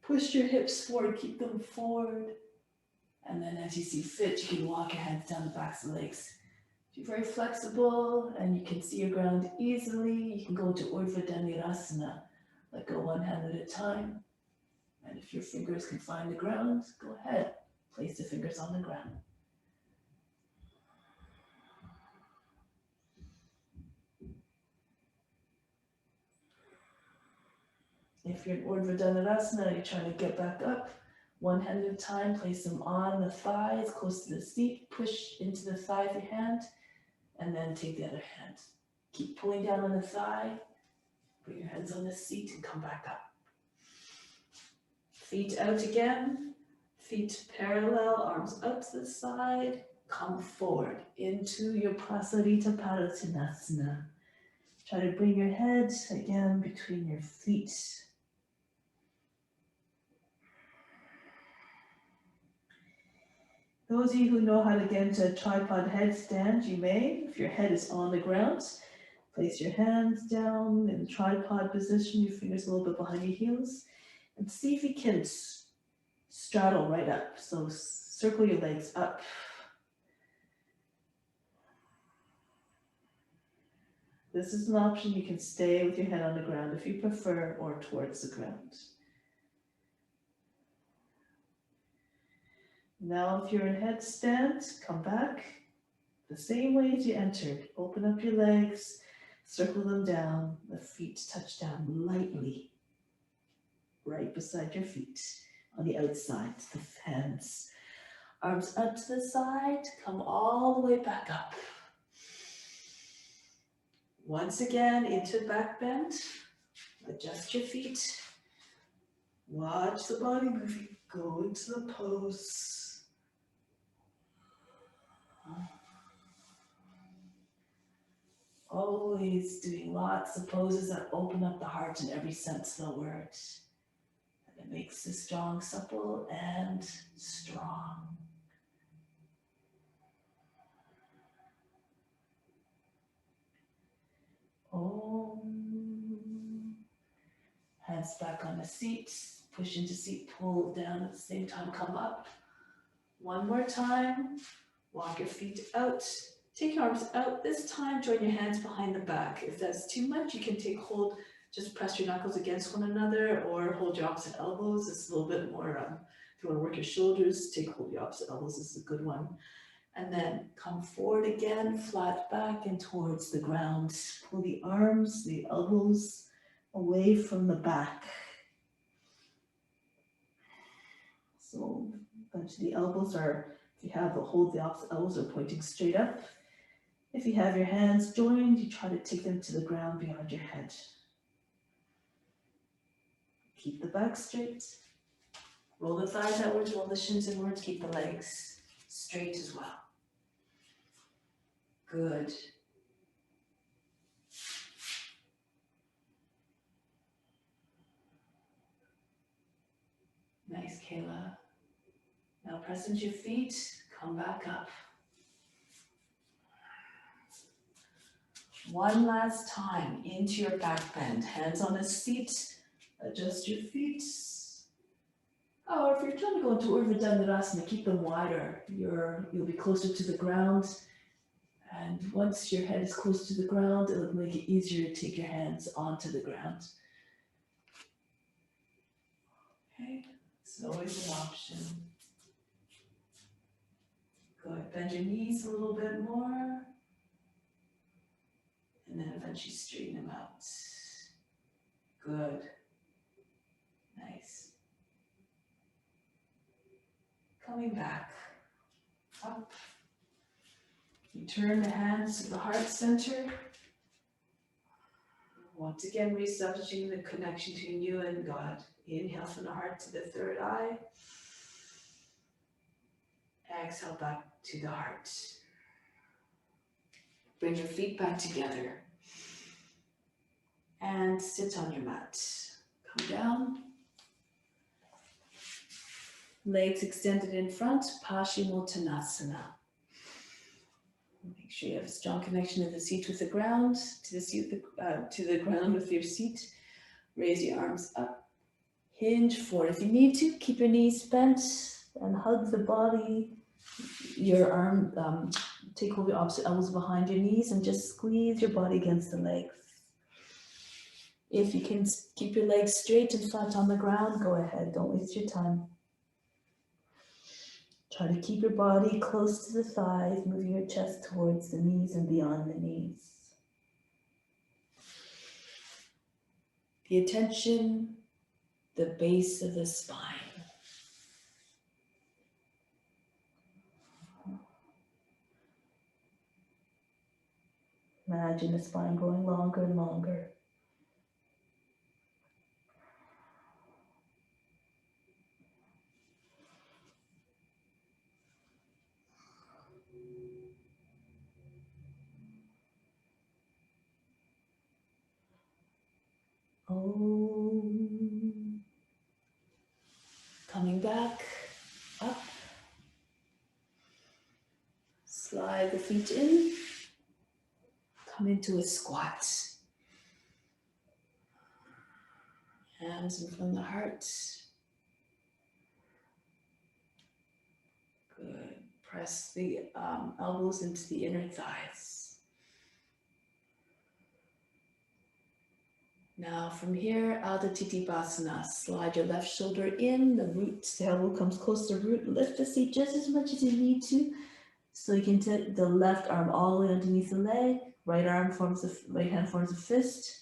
S1: Push your hips forward, keep them forward. And then as you see fit, you can walk your hands down the backs of the legs. If you're very flexible and you can see your ground easily, you can go to Orvida Nirasana. Let go one hand at a time. And if your fingers can find the ground, go ahead. Place the fingers on the ground. If you're in Orvida Nirasana, you're trying to get back up, one hand at a time, place them on the thighs, close to the seat, push into the thigh with your hand, and then take the other hand. Keep pulling down on the thigh, put your hands on the seat and come back up. Feet out again, feet parallel, arms up to the side, come forward into your Prasarita Padottanasana. Try to bring your head again between your feet. Those of you who know how to get into a tripod headstand, you may, if your head is on the ground, place your hands down in the tripod position, your fingers a little bit behind your heels, and see if you can straddle right up. So circle your legs up. This is an option. You can stay with your head on the ground if you prefer, or towards the ground. Now, if you're in headstand, come back the same way as you entered. Open up your legs, circle them down, the feet touch down lightly, right beside your feet on the outside, the hands. Arms up to the side, come all the way back up. Once again, into back bend, adjust your feet. Watch the body moving, go into the pose. Always doing lots of poses that open up the heart in every sense of the word. And it makes the strong supple and strong. Om. Hands back on the seat, push into seat, pull down at the same time, come up. One more time, walk your feet out. Take your arms out. This time, join your hands behind the back. If that's too much, you can take hold, just press your knuckles against one another or hold your opposite elbows. It's a little bit more, if you want to work your shoulders, take hold of your opposite elbows. This is a good one. And then come forward again, flat back and towards the ground. Pull the arms, the elbows away from the back. So the elbows are, if you have the hold, the opposite elbows are pointing straight up. If you have your hands joined, you try to take them to the ground beyond your head. Keep the back straight. Roll the thighs outwards, roll the shins inwards, keep the legs straight as well. Good. Nice, Kayla. Now press into your feet, come back up. One last time into your back bend. Hands on the seat, adjust your feet. Or if you're trying to go into Orvida Nirasana, keep them wider. You'll be closer to the ground. And once your head is close to the ground, it'll make it easier to take your hands onto the ground. Okay, it's always an option. Good, bend your knees a little bit more. And then eventually straighten them out. Good. Nice. Coming back. Up. You turn the hands to the heart center. Once again, reestablishing the connection between you and God. Inhale from the heart to the third eye. Exhale back to the heart. Bring your feet back together. And sit on your mat. Come down. Legs extended in front, Tanasana. Make sure you have a strong connection of the seat with the ground, to the ground with your seat. Raise your arms up, hinge forward. If you need to, keep your knees bent and hug the body. Your arm, take hold of your opposite elbows behind your knees and just squeeze your body against the legs. If you can keep your legs straight and flat on the ground, go ahead, don't waste your time. Try to keep your body close to the thighs, moving your chest towards the knees and beyond the knees. The attention, the base of the spine. Imagine the spine growing longer and longer. Coming back, up. slide the feet in. Come into a squat. Hands in front of the heart. Good. Press the elbows into the inner thighs. Now from here, Ardha Titipasana. Slide your left shoulder in, the root, the elbow comes close to the root. Lift the seat just as much as you need to. So you can take the left arm all the way underneath the leg, right hand forms a fist,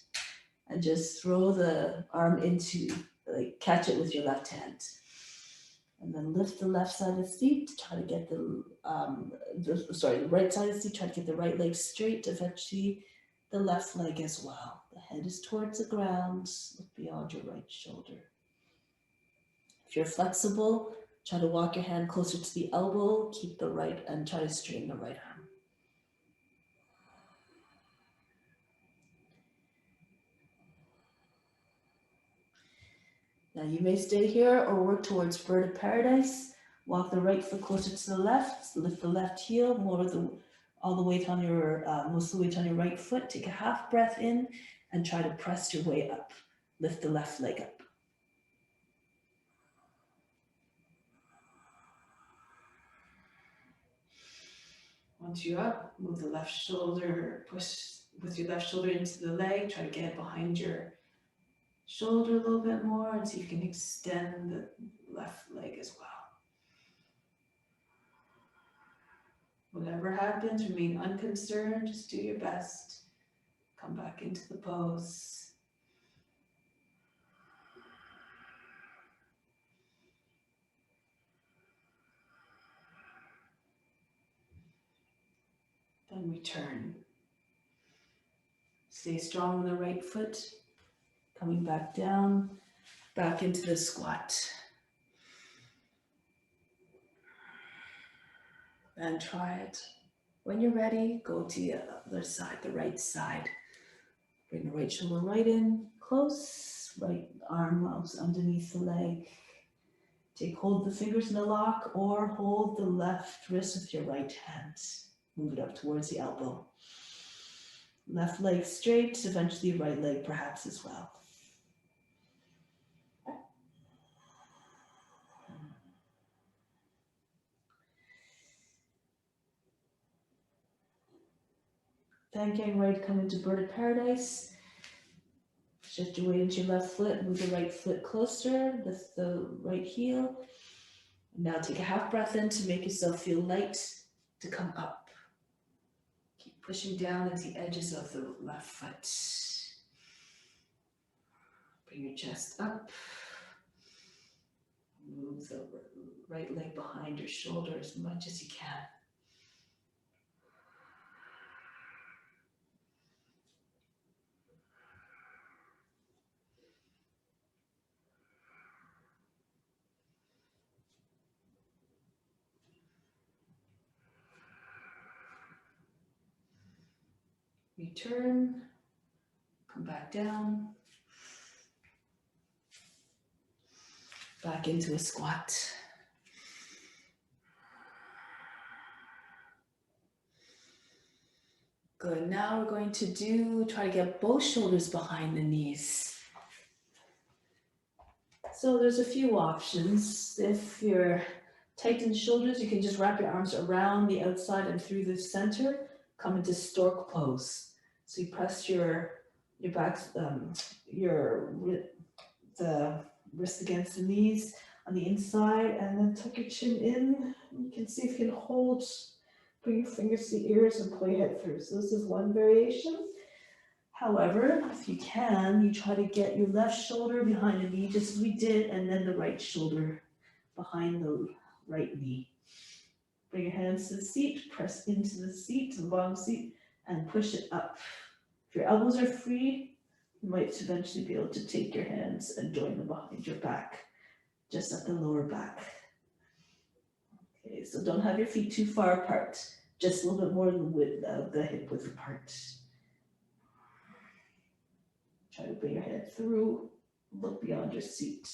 S1: and just throw the arm into, like catch it with your left hand. And then lift the left side of the seat, try to get the right side of the seat, try to get the right leg straight, eventually the left leg as well. The head is towards the ground, look beyond your right shoulder. If you're flexible, try to walk your hand closer to the elbow, keep the right, and try to straighten the right arm. Now you may stay here or work towards bird of paradise. Walk the right foot closer to the left, lift the left heel, most of the weight on your right foot. Take a half breath in and try to press your way up. Lift the left leg up. Once you're up, move the left shoulder, push with your left shoulder into the leg, try to get it behind your shoulder a little bit more and see if you can extend the left leg as well. Whatever happens, remain unconcerned, just do your best. Come back into the pose. Then return. Stay strong on the right foot. Coming back down, back into the squat. And try it. When you're ready, go to the other side, the right side. Bring the right shoulder right in, close, right arm out underneath the leg. Hold the fingers in a lock or hold the left wrist with your right hand. Move it up towards the elbow. Left leg straight, eventually right leg perhaps as well. Then getting ready to come into bird of paradise. Shift your weight into your left foot, move the right foot closer, lift the right heel. Now take a half breath in to make yourself feel light to come up. Keep pushing down at the edges of the left foot. Bring your chest up. Move the right leg behind your shoulder as much as you can. Return, come back down, back into a squat. Good, now we're going to try to get both shoulders behind the knees. So there's a few options. If you're tight in the shoulders, you can just wrap your arms around the outside and through the center. Come into Stork Pose. So you press your back, the wrist against the knees on the inside, and then tuck your chin in. You can see if you can hold, bring your fingers to the ears and pull your head through. So this is one variation. However, if you can, you try to get your left shoulder behind the knee, just as we did, and then the right shoulder behind the right knee. Bring your hands to the seat, press into the seat, to the bottom seat, and push it up. If your elbows are free, you might eventually be able to take your hands and join them behind your back, just at the lower back. Okay, so don't have your feet too far apart, just a little bit more than the width of the hip width apart. Try to bring your head through, look beyond your seat.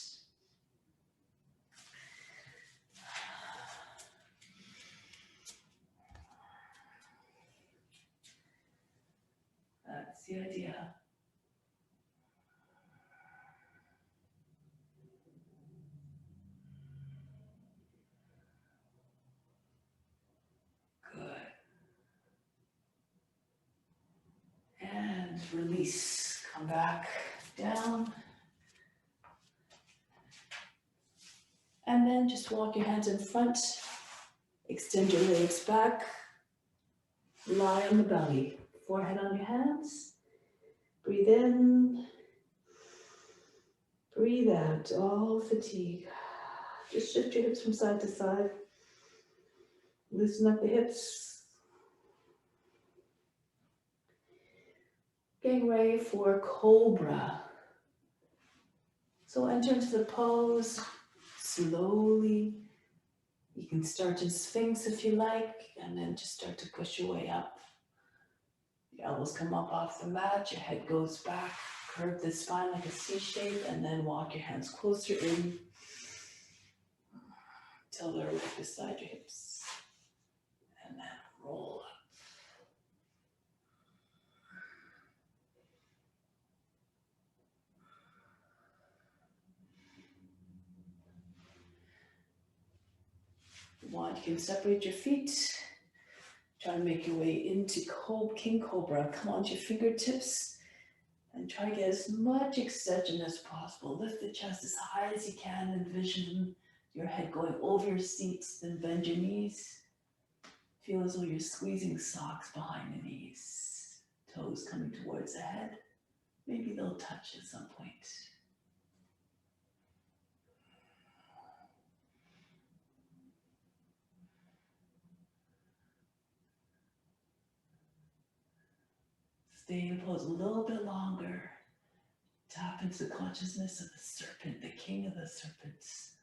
S1: the idea. Good. And release. Come back down. And then just walk your hands in front. Extend your legs back. Lie on the belly. Forehead on your hands. Breathe in. Breathe out. All fatigue. Just shift your hips from side to side. Loosen up the hips. Getting ready for Cobra. So enter into the pose slowly. You can start in Sphinx if you like, and then just start to push your way up. Your elbows come up off the mat, your head goes back, curve the spine like a C shape, and then walk your hands closer in till they're right beside your hips. And then roll up. If you want, you can separate your feet. Try to make your way into King Cobra. Come onto your fingertips and try to get as much extension as possible. Lift the chest as high as you can. Envision your head going over your seat. Then bend your knees. Feel as though you're squeezing socks behind the knees. Toes coming towards the head. Maybe they'll touch at some point. Stay in pose a little bit longer. Tap into the consciousness of the serpent, the king of the serpents.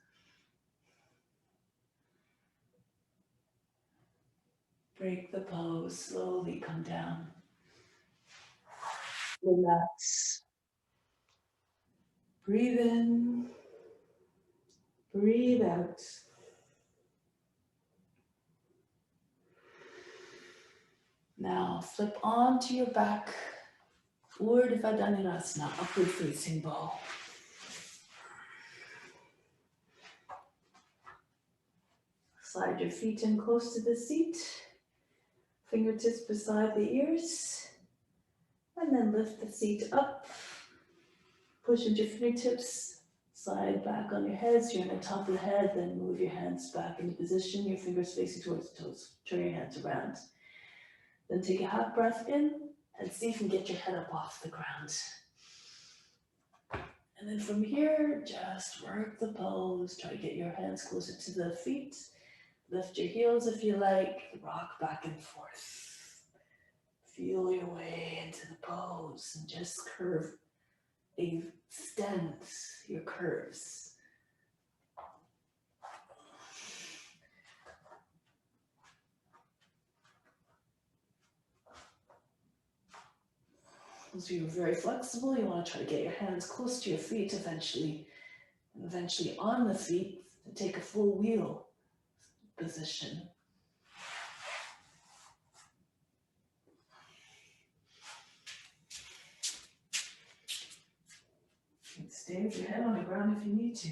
S1: Break the pose, slowly come down. Relax. Breathe in. Breathe out. Now flip onto your back. Orvida Nirasana, upward facing bow. Slide your feet in close to the seat. Fingertips beside the ears. And then lift the seat up. Push into your fingertips. Slide back on your head so you're on the top of the head. Then move your hands back into position. Your fingers facing towards the toes. Turn your hands around. Then take a half breath in and see if you can get your head up off the ground. And then from here, just work the pose. Try to get your hands closer to the feet. Lift your heels if you like. Rock back and forth. Feel your way into the pose and just curve. Extend your curves. So you're very flexible. You want to try to get your hands close to your feet eventually. And eventually on the feet to take a full wheel position. You can stay with your head on the ground if you need to.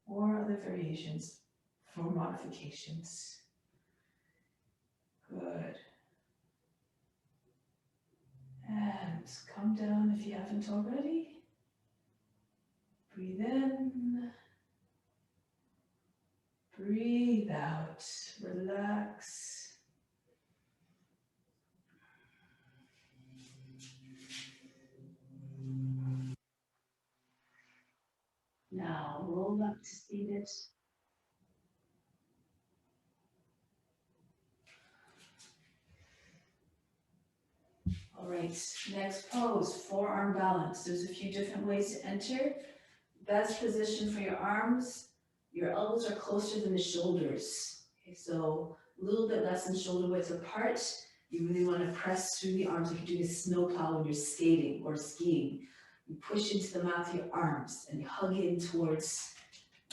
S1: Or other variations for modifications. Good. And come down if you haven't already. Breathe in. Breathe out. Relax. Now roll up to seated. All right, next pose, forearm balance. There's a few different ways to enter. Best position for your arms, your elbows are closer than the shoulders. Okay, so a little bit less than shoulder width apart. You really want to press through the arms like you're doing a snowplow when you're skating or skiing. You push into the mat with your arms and you hug in towards,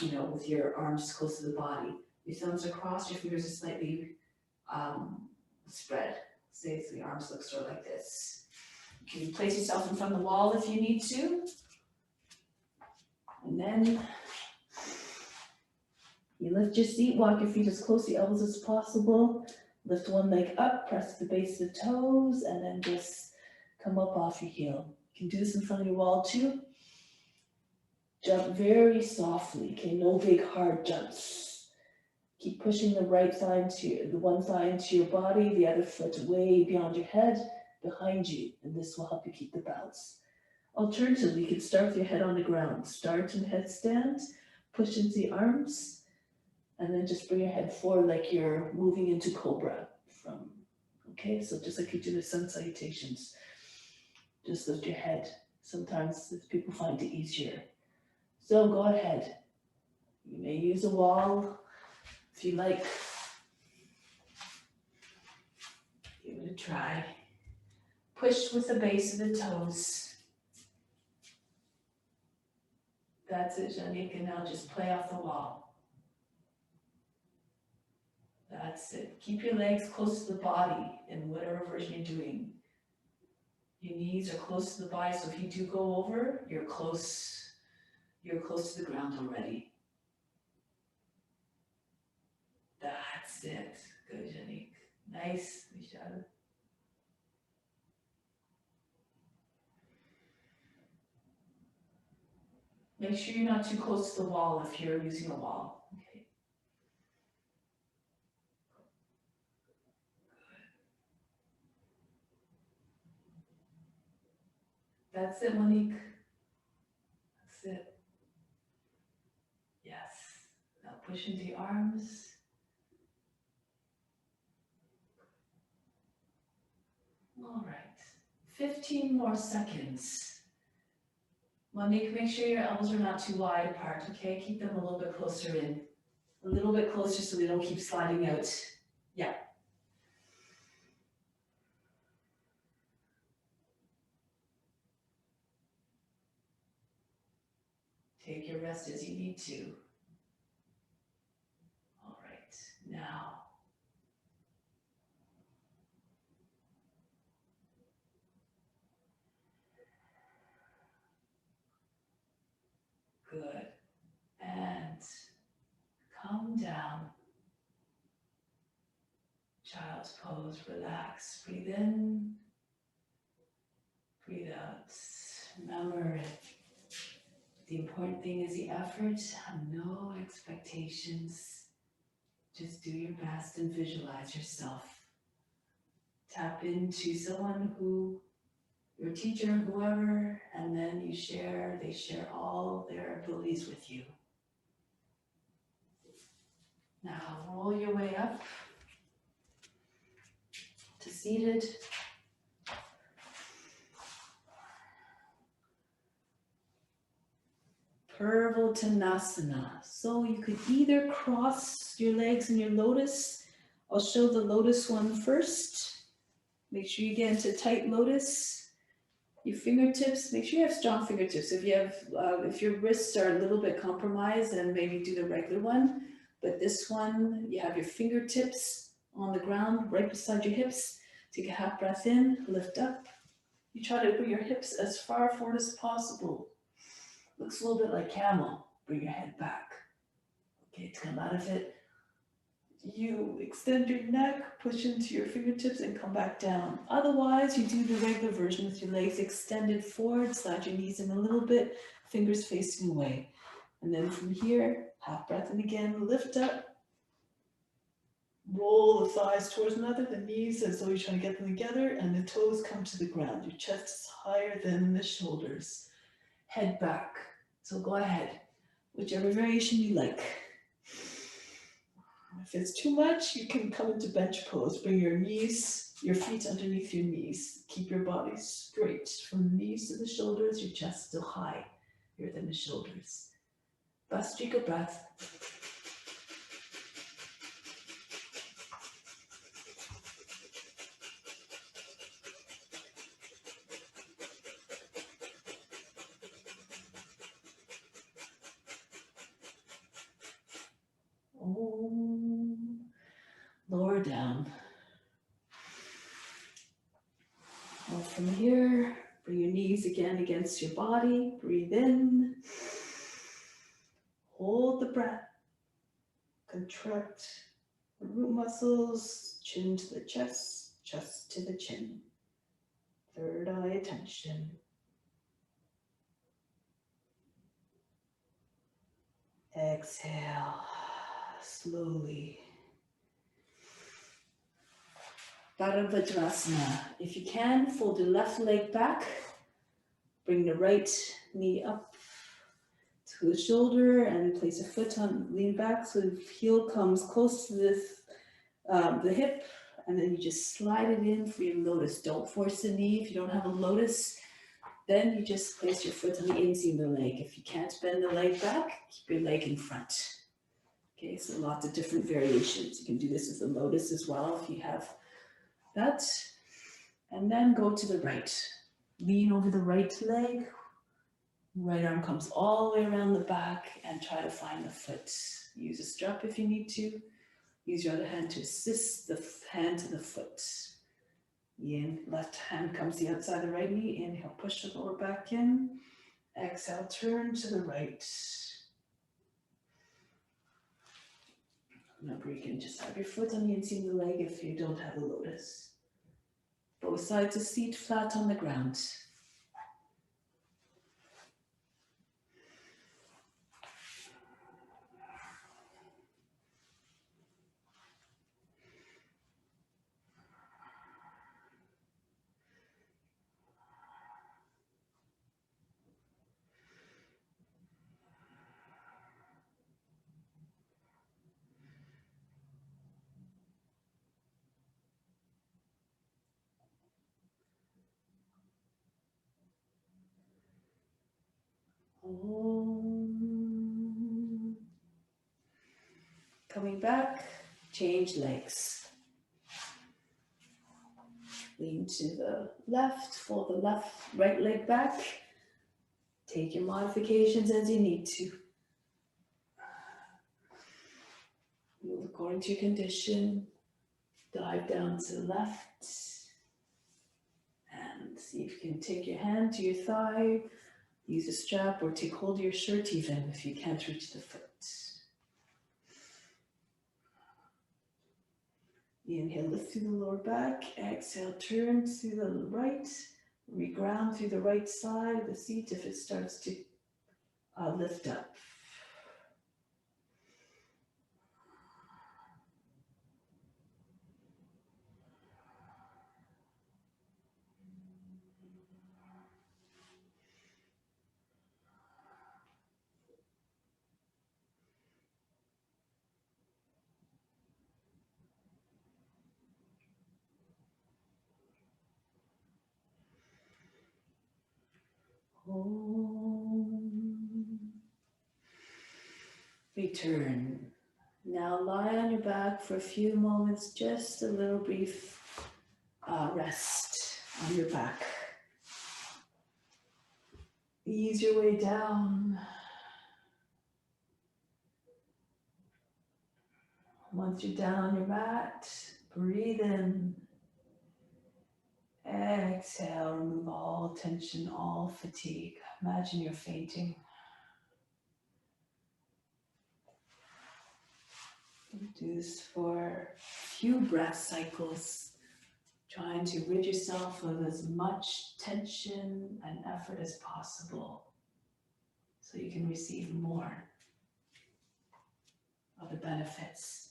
S1: with your arms close to the body. Your thumbs are crossed, your fingers are slightly spread. Say so the arms look sort of like this. You can place yourself in front of the wall if you need to. And then you lift your seat, walk your feet as close to your elbows as possible. Lift one leg up, press the base of the toes, and then just come up off your heel. You can do this in front of your wall too. Jump very softly, okay? No big hard jumps. Keep pushing the right thigh into the one thigh into your body, the other foot way beyond your head, behind you, and this will help you keep the balance. Alternatively, you can start with your head on the ground. Start in headstand, push into the arms, and then just bring your head forward like you're moving into Cobra. Okay, so just like you do the sun salutations. Just lift your head. Sometimes people find it easier. So go ahead. You may use a wall if you like. Give it a try. Push with the base of the toes. That's it, Janika. Now just play off the wall. That's it. Keep your legs close to the body in whatever version you're doing. Your knees are close to the body, so if you do go over, you're close to the ground already. That's it. Good, Janik. Nice, Vishal. Make sure you're not too close to the wall if you're using a wall. Okay. That's it, Monique. That's it. Yes. Now push into the arms. All right. 15 more seconds. Monique, make sure your elbows are not too wide apart, okay? Keep them a little bit closer in. A little bit closer so they don't keep sliding out. Yeah. Take your rest as you need to. All right, now. Good. And come down. Child's pose, relax. Breathe in. Breathe out. Remember, the important thing is the effort. No expectations. Just do your best and visualize yourself. Tap into someone who, your teacher, whoever, and then they share all their abilities with you. Now roll your way up to seated. Tanasana. So you could either cross your legs in your lotus. I'll show the lotus one first. Make sure you get into tight lotus. Your fingertips, make sure you have strong fingertips. If your wrists are a little bit compromised, then maybe do the regular one. But this one, you have your fingertips on the ground right beside your hips. Take a half breath in, lift up. You try to bring your hips as far forward as possible. Looks a little bit like camel. Bring your head back. Okay, to come out of it, you extend your neck, push into your fingertips and come back down. Otherwise, you do the regular version with your legs extended forward, slide your knees in a little bit, fingers facing away. And then from here, half breath in again, lift up, roll the thighs towards one another, the knees as though you're trying to get them together, and the toes come to the ground. Your chest is higher than the shoulders. Head back. So go ahead, whichever variation you like. If it's too much, you can come into bench pose. Bring your feet underneath your knees. Keep your body straight from the knees to the shoulders. Your chest still higher than the shoulders. Last streak of breath. Lower down. Well, from here, knees again against your body. Breathe in. Hold the breath. Contract the root muscles, chin to the chest, chest to the chin. Third eye attention. Exhale slowly. Virabhadrasana. If you can, fold your left leg back. Bring the right knee up to the shoulder and place a foot on, lean back so the heel comes close to the hip, and then you just slide it in for your lotus. Don't force the knee. If you don't have a lotus, then you just place your foot on the inseam of the leg. If you can't bend the leg back, keep your leg in front. Okay, so lots of different variations. You can do this as a lotus as well if you have that. And then go to the right. Lean over the right leg. Right arm comes all the way around the back and try to find the foot. Use a strap if you need to. Use your other hand to assist the hand to the foot. In, left hand comes the outside of the right knee. Inhale, push the lower back in. Exhale, turn to the right. Remember, you can just have your foot on the inseam of the leg if you don't have a lotus. Both sides of seat flat on the ground. Coming back, change legs. Lean to the left, fold the right leg back. Take your modifications as you need to. Move according to your condition. Dive down to the left. And see if you can take your hand to your thigh. Use a strap or take hold of your shirt even if you can't reach the foot. Inhale, lift through the lower back. Exhale, turn to the right. Reground through the right side of the seat if it starts to lift up. Return. Now lie on your back for a few moments, just a little brief rest on your back. Ease your way down. Once you're down on your mat, breathe in. Exhale, remove all tension, all fatigue. Imagine you're fainting. Do this for a few breath cycles, trying to rid yourself of as much tension and effort as possible so you can receive more of the benefits.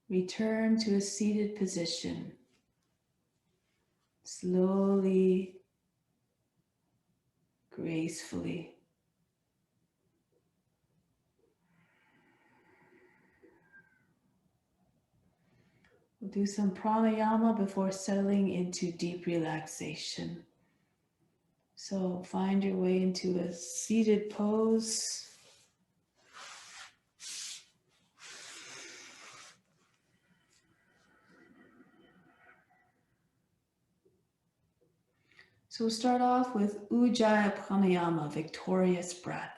S1: Return to a seated position. Slowly, gracefully. We'll do some pranayama before settling into deep relaxation. So find your way into a seated pose. So we'll start off with Ujjayi Pranayama, victorious breath.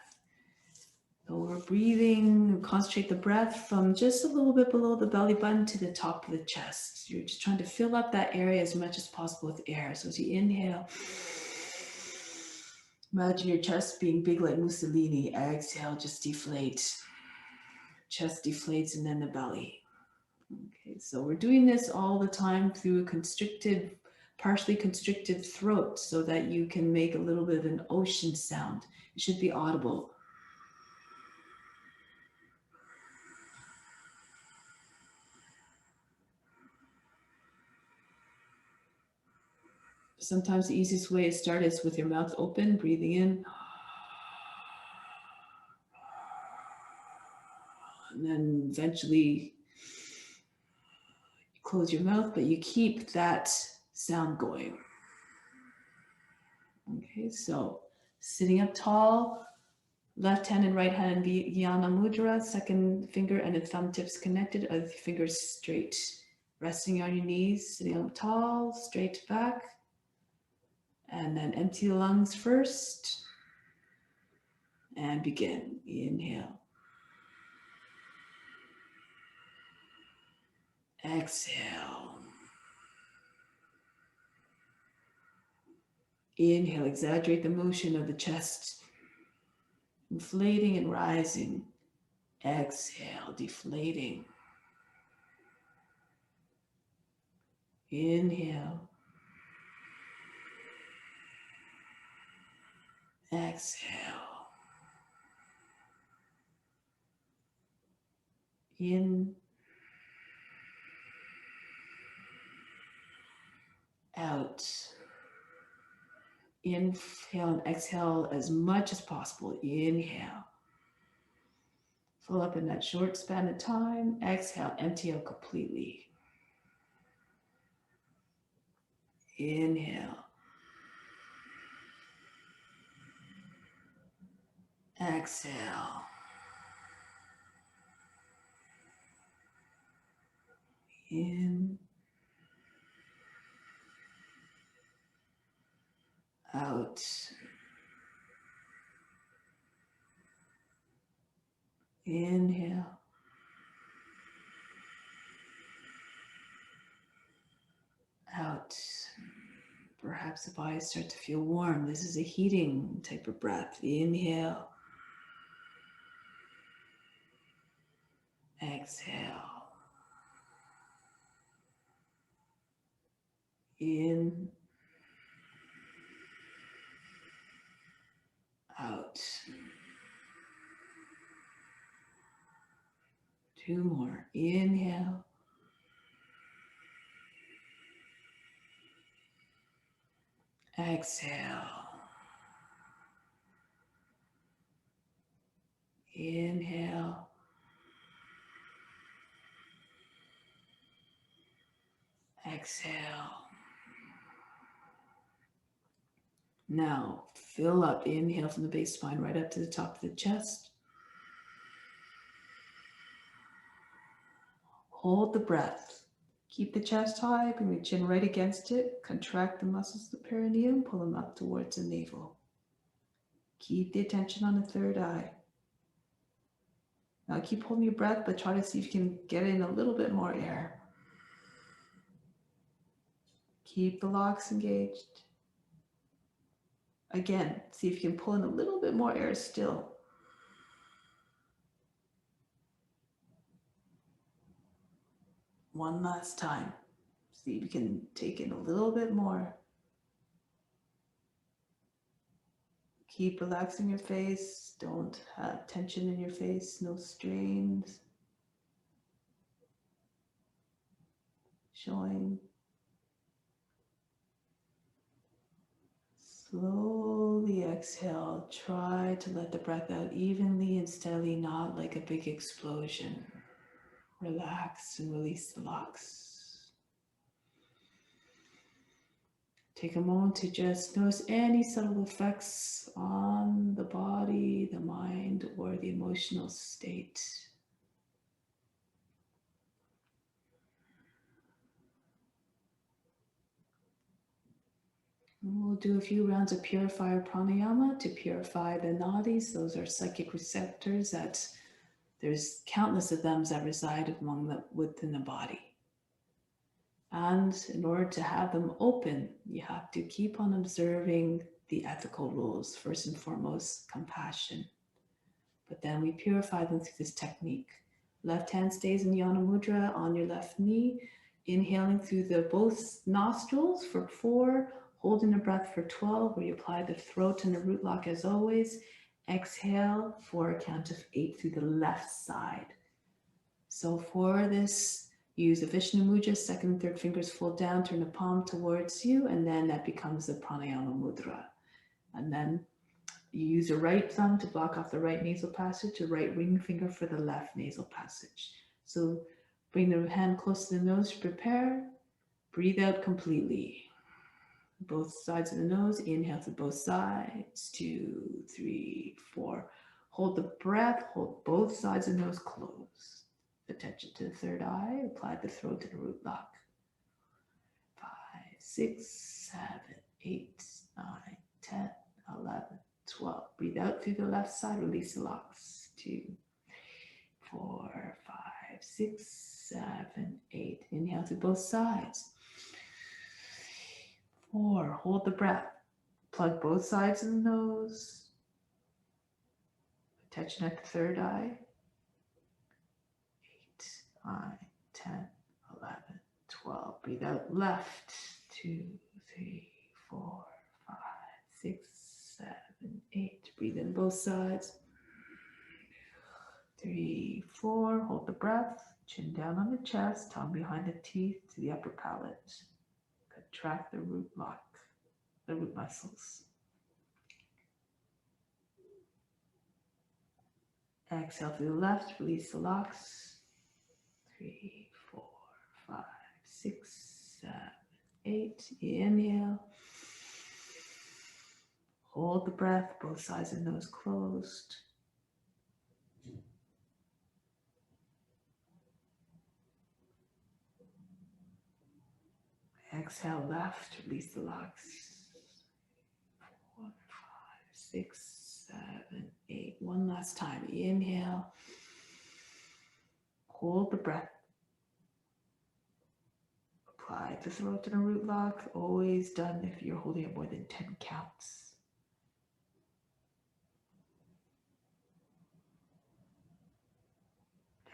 S1: So we're breathing, concentrate the breath from just a little bit below the belly button to the top of the chest. You're just trying to fill up that area as much as possible with air. So as you inhale, imagine your chest being big like Mussolini. Exhale, just deflate. Chest deflates and then the belly. Okay, so we're doing this all the time through a constricted, partially constricted throat so that you can make a little bit of an ocean sound. It should be audible. Sometimes the easiest way to start is with your mouth open, breathing in. And then eventually you close your mouth, but you keep that sound going. Okay, so sitting up tall, left hand and right hand in Vijnana Mudra, second finger and the thumb tips connected, other fingers straight. Resting on your knees, sitting up tall, straight back. And then empty the lungs first. And begin. Inhale. Exhale. Inhale, exaggerate the motion of the chest. Inflating and rising. Exhale, deflating. Inhale. Exhale. In. Out. Inhale and exhale as much as possible. Inhale. Fill up in that short span of time. Exhale, empty out completely. Inhale. Exhale. In. Out. Inhale. Out. Perhaps the body starts to feel warm. This is a heating type of breath. Inhale. Exhale. In. Out. 2 more. Inhale. Exhale. Inhale. Exhale. Now, fill up. Inhale from the base spine right up to the top of the chest. Hold the breath. Keep the chest high, bring the chin right against it. Contract the muscles of the perineum, pull them up towards the navel. Keep the attention on the third eye. Now keep holding your breath, but try to see if you can get in a little bit more air. Keep the locks engaged. Again, see if you can pull in a little bit more air still. One last time. See if you can take in a little bit more. Keep relaxing your face. Don't have tension in your face. No strains showing. Slowly exhale. Try to let the breath out evenly and steadily, not like a big explosion. Relax and release the locks. Take a moment to just notice any subtle effects on the body, the mind, or the emotional state. And we'll do a few rounds of Purifier Pranayama to purify the Nadis. Those are psychic receptors that there's countless of them that reside within the body. And in order to have them open, you have to keep on observing the ethical rules. First and foremost, compassion. But then we purify them through this technique. Left hand stays in Yana Mudra on your left knee, inhaling through the both nostrils for 4, holding the breath for 12, where you apply the throat and the root lock as always. Exhale for a count of 8 through the left side. So for this, use the Vishnu Mudra, second and third fingers fold down, turn the palm towards you, and then that becomes the Pranayama Mudra. And then you use your right thumb to block off the right nasal passage, your right ring finger for the left nasal passage. So bring the hand close to the nose to prepare. Breathe out completely. Both sides of the nose, inhale to both sides, 2, 3, 4. Hold the breath, hold both sides of the nose closed. Attention to the third eye, apply the throat to the root lock. 5, 6, 7, 8, 9, 10, 11, 12. Breathe out through the left side, release the locks. 2, 4, 5, 6, 7, 8. Inhale to both sides. 4, hold the breath. Plug both sides of the nose. Attention at the third eye. 8, 9, 10, 11, 12. Breathe out left. 2, 3, 4, 5, 6, 7, 8. Breathe in both sides. 3, 4. Hold the breath. Chin down on the chest, tongue behind the teeth to the upper palate. Contract the root lock, the root muscles. Exhale through the left, release the locks. 3, 4, 5, 6, 7, 8. Inhale. Hold the breath, both sides of the nose closed. Exhale left, release the locks. 4, 5, 6, 7, 8. One last time. Inhale. Hold the breath. Apply the throat to the root lock. Always done if you're holding it more than 10 counts.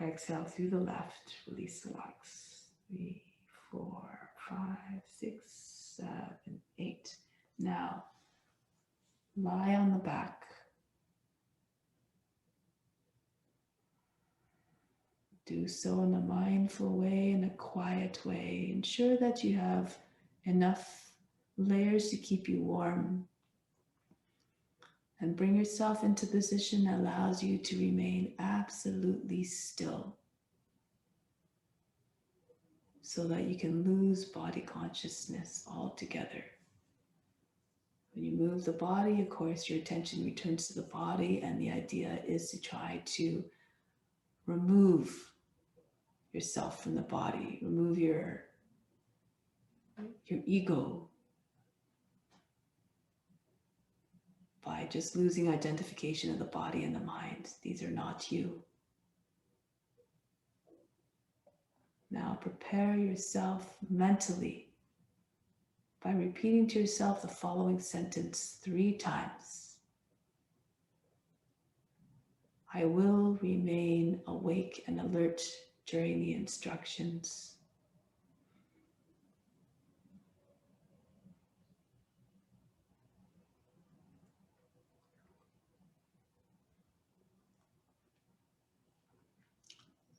S1: Exhale through the left. Release the locks. 3, 4, 5, 6, 7, 8. Now, lie on the back. Do so in a mindful way, in a quiet way. Ensure that you have enough layers to keep you warm. And bring yourself into a position that allows you to remain absolutely still, so that you can lose body consciousness altogether. When you move the body, of course, your attention returns to the body, and the idea is to try to remove yourself from the body, remove your ego by just losing identification of the body and the mind. These are not you. Now prepare yourself mentally by repeating to yourself the following sentence 3 times. I will remain awake and alert during the instructions.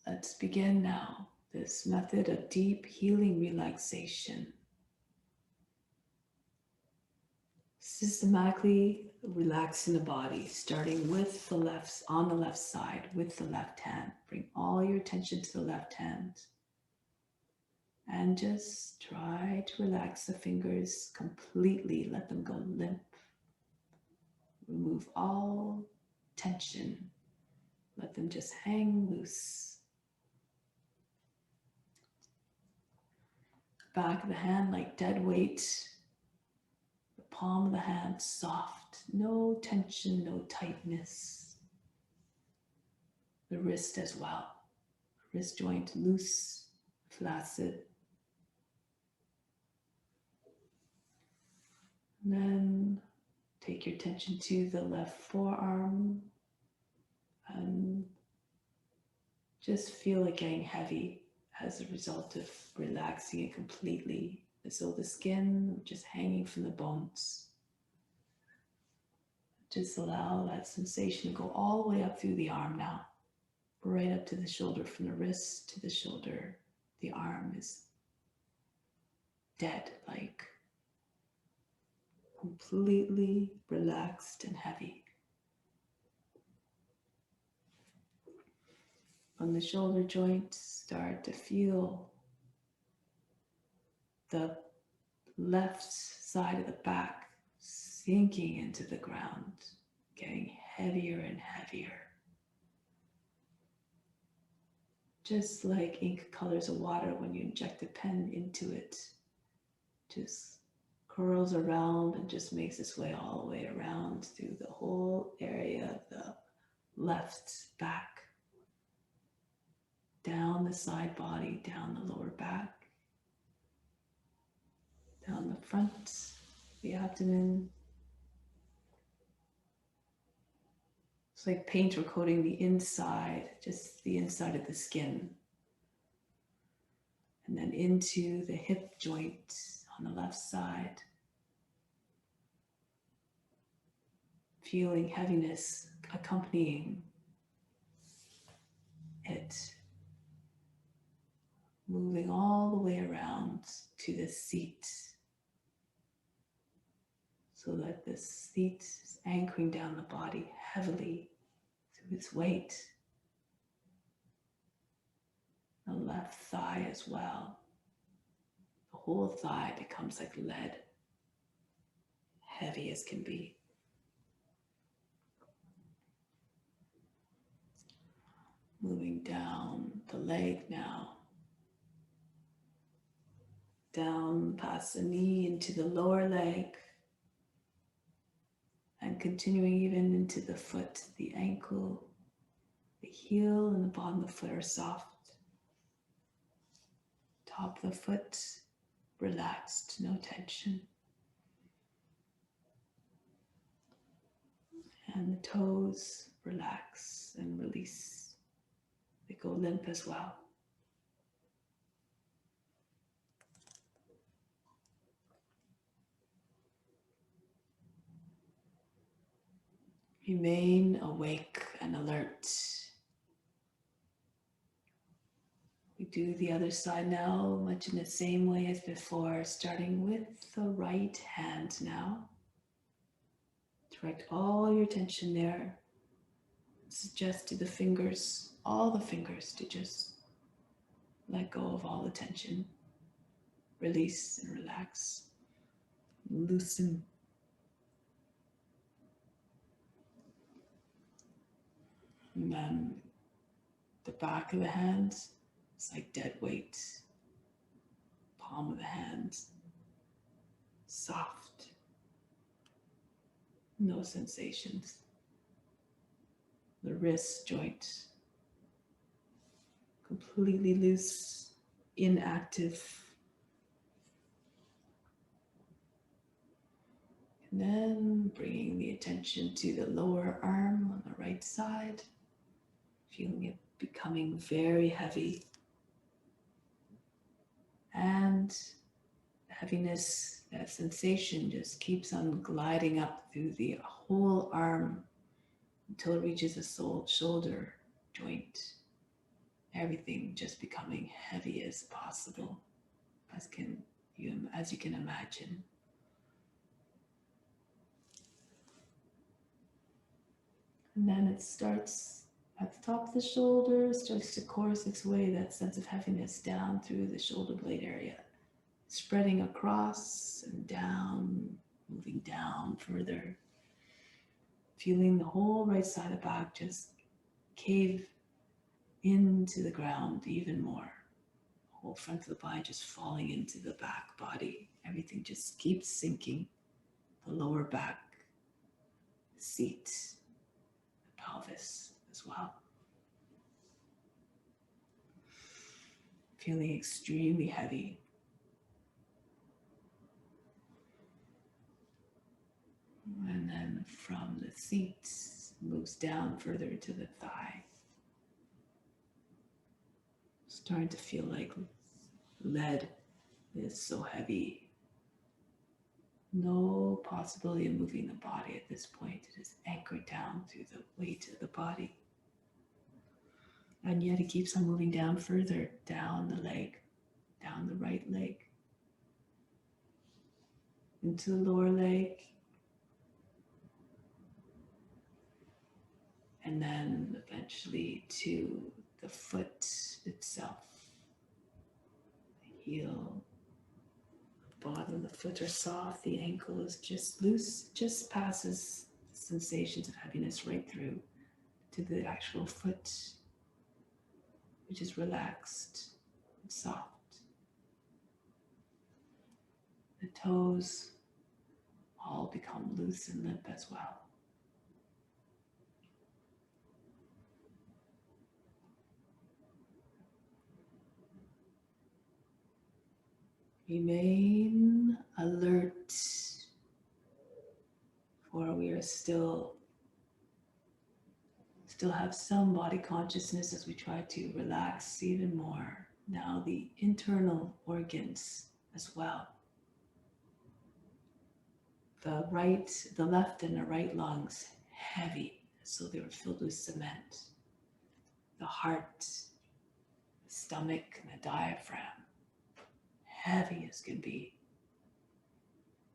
S1: Let's begin now this method of deep healing relaxation. Systematically relaxing the body, starting with the left, on the left side, with the left hand. Bring all your attention to the left hand. And just try to relax the fingers completely. Let them go limp. Remove all tension. Let them just hang loose. Back of the hand like dead weight. The palm of the hand soft. No tension, no tightness. The wrist as well. Wrist joint loose, flaccid. And then take your attention to the left forearm and just feel it getting heavy as a result of relaxing it completely, as though the skin just hanging from the bones. Just allow that sensation to go all the way up through the arm now, right up to the shoulder, from the wrist to the shoulder. The arm is dead, like completely relaxed and heavy. On the shoulder joint, start to feel the left side of the back sinking into the ground, getting heavier and heavier. Just like ink colors of water when you inject a pen into it, just curls around and just makes its way all the way around through the whole area of the left back, down the side body, down the lower back, down the front, the abdomen. It's like paint or coating the inside, just the inside of the skin. And then into the hip joint on the left side. Feeling heaviness accompanying it. Moving all the way around to the seat, so that the seat is anchoring down the body heavily through its weight. The left thigh as well. The whole thigh becomes like lead, heavy as can be. Moving down the leg now. Down past the knee into the lower leg. And continuing even into the foot, the ankle, the heel and the bottom of the foot are soft. Top of the foot, relaxed, no tension. And the toes, relax and release. They go limp as well. Remain awake and alert. We do the other side now, much in the same way as before, starting with the right hand now. Direct all your attention there. Suggest to the fingers, all the fingers, to just let go of all the tension. Release and relax. Loosen. And then the back of the hand is like dead weight. Palm of the hand, soft. No sensations. The wrist joint, completely loose, inactive. And then bringing the attention to the lower arm on the right side, feeling it becoming very heavy. And the heaviness, that sensation just keeps on gliding up through the whole arm until it reaches the shoulder joint. Everything just becoming heavy as possible, as you can imagine. And then it starts At the top of the shoulder starts to course its way, that sense of heaviness down through the shoulder blade area, spreading across and down, moving down further, feeling the whole right side of the back just cave into the ground even more. The whole front of the body just falling into the back body. Everything just keeps sinking. The lower back, the seat, the pelvis as well. Feeling extremely heavy. And then from the seat, moves down further to the thigh. Starting to feel like lead is so heavy. No possibility of moving the body at this point. It is anchored down through the weight of the body. And yet it keeps on moving down further, down the leg, down the right leg, into the lower leg, and then eventually to the foot itself. The heel, the bottom of the foot are soft, the ankle is just loose, just passes sensations of heaviness right through to the actual foot, which is relaxed and soft. The toes all become loose and limp as well. Remain alert, for we are still have some body consciousness as we try to relax even more. Now the internal organs as well. The left and the right lungs heavy, as though they were filled with cement. The heart, the stomach, and the diaphragm, heavy as can be.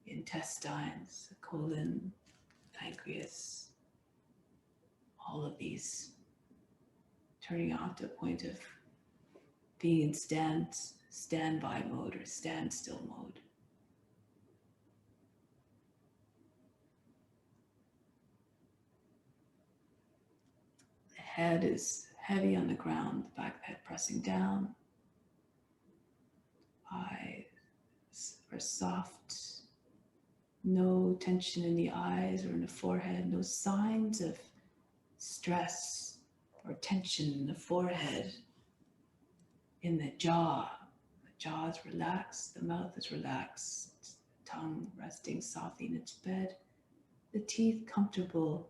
S1: The intestines, the colon, pancreas, all of these turning off to a point of being in standby mode or standstill mode. The head is heavy on the ground, the back of the head pressing down. Eyes are soft. No tension in the eyes or in the forehead. No signs of stress or tension in the forehead. In the jaw. The jaw is relaxed. The mouth is relaxed. The tongue resting softly in its bed. The teeth comfortable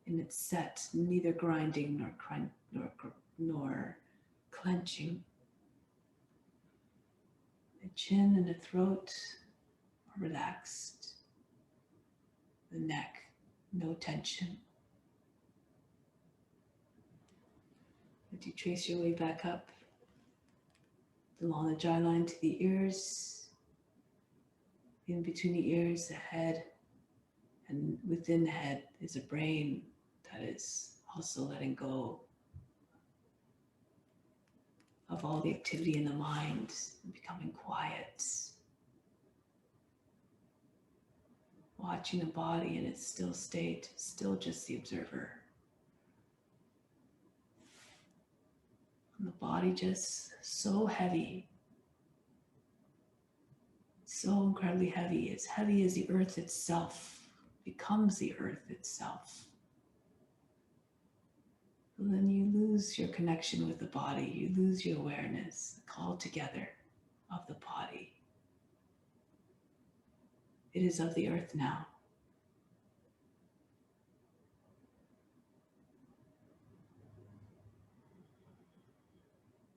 S1: in its set, neither grinding nor clenching. The chin and the throat are relaxed. The neck, no tension. As you trace your way back up along the jawline to the ears, in between the ears, the head, and within the head is a brain that is also letting go of all the activity in the mind and becoming quiet. Watching the body in its still state, still just the observer. And the body just so heavy, so incredibly heavy, as heavy as the earth itself, becomes the earth itself. And then you lose your connection with the body, you lose your awareness, the call together of the body. It is of the earth now.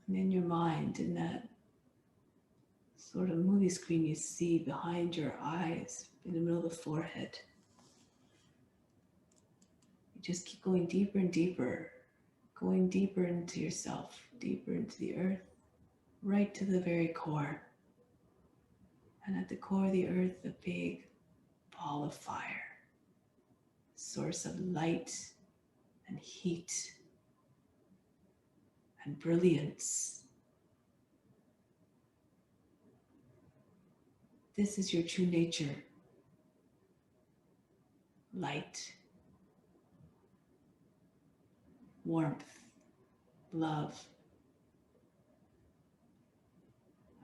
S1: And in your mind, in that sort of movie screen you see behind your eyes, in the middle of the forehead, you just keep going deeper and deeper, going deeper into yourself, deeper into the earth, right to the very core. And at the core of the earth, a big ball of fire, source of light and heat and brilliance. This is your true nature. Light, warmth, love.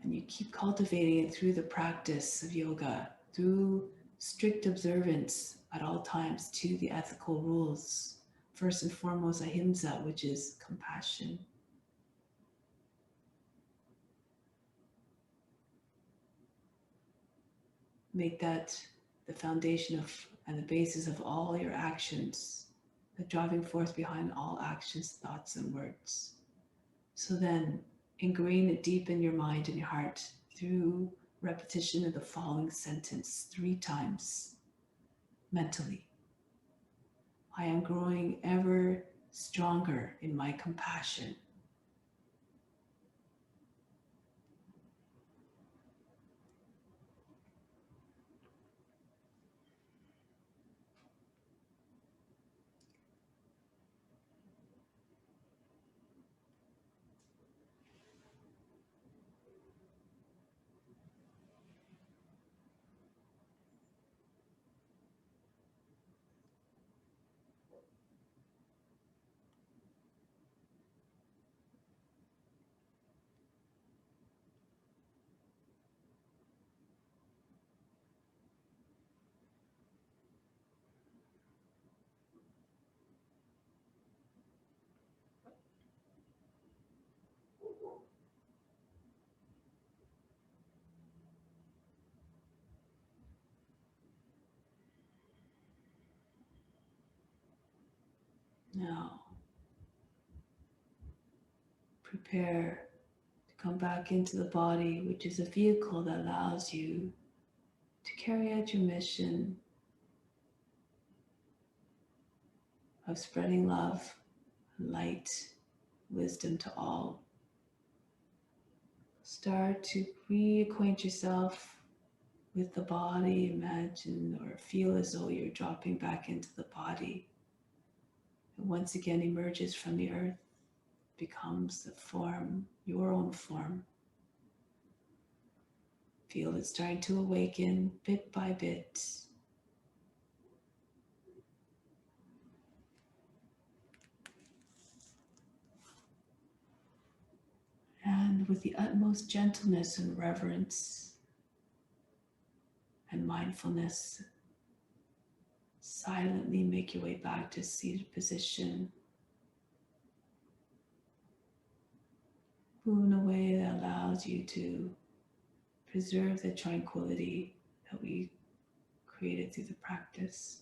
S1: And you keep cultivating it through the practice of yoga, through strict observance at all times to the ethical rules. First and foremost, ahimsa, which is compassion. Make that the foundation of and the basis of all your actions, the driving force behind all actions, thoughts, and words. So then ingrain it deep in your mind and your heart through repetition of the following sentence 3 times mentally. I am growing ever stronger in my compassion. Now, prepare to come back into the body, which is a vehicle that allows you to carry out your mission of spreading love, light, wisdom to all. Start to reacquaint yourself with the body. Imagine or feel as though you're dropping back into the body. It once again emerges from the earth, becomes the form, your own form. Feel it starting to awaken bit by bit. And with the utmost gentleness and reverence and mindfulness, silently make your way back to seated position. Move in a way that allows you to preserve the tranquility that we created through the practice.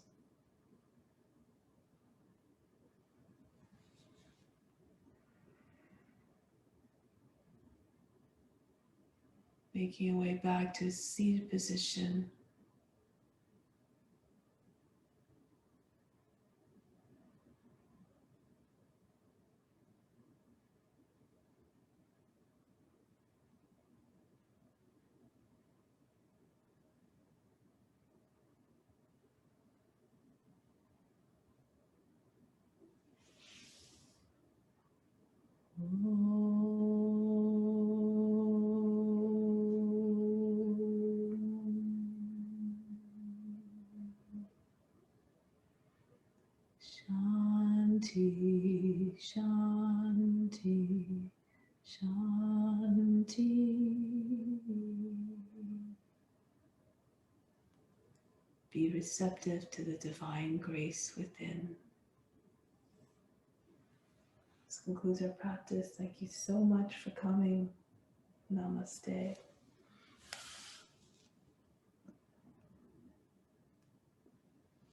S1: Making your way back to a seated position. Shanti, Shanti, Shanti. Be receptive to the divine grace within. This concludes our practice. Thank you so much for coming. Namaste.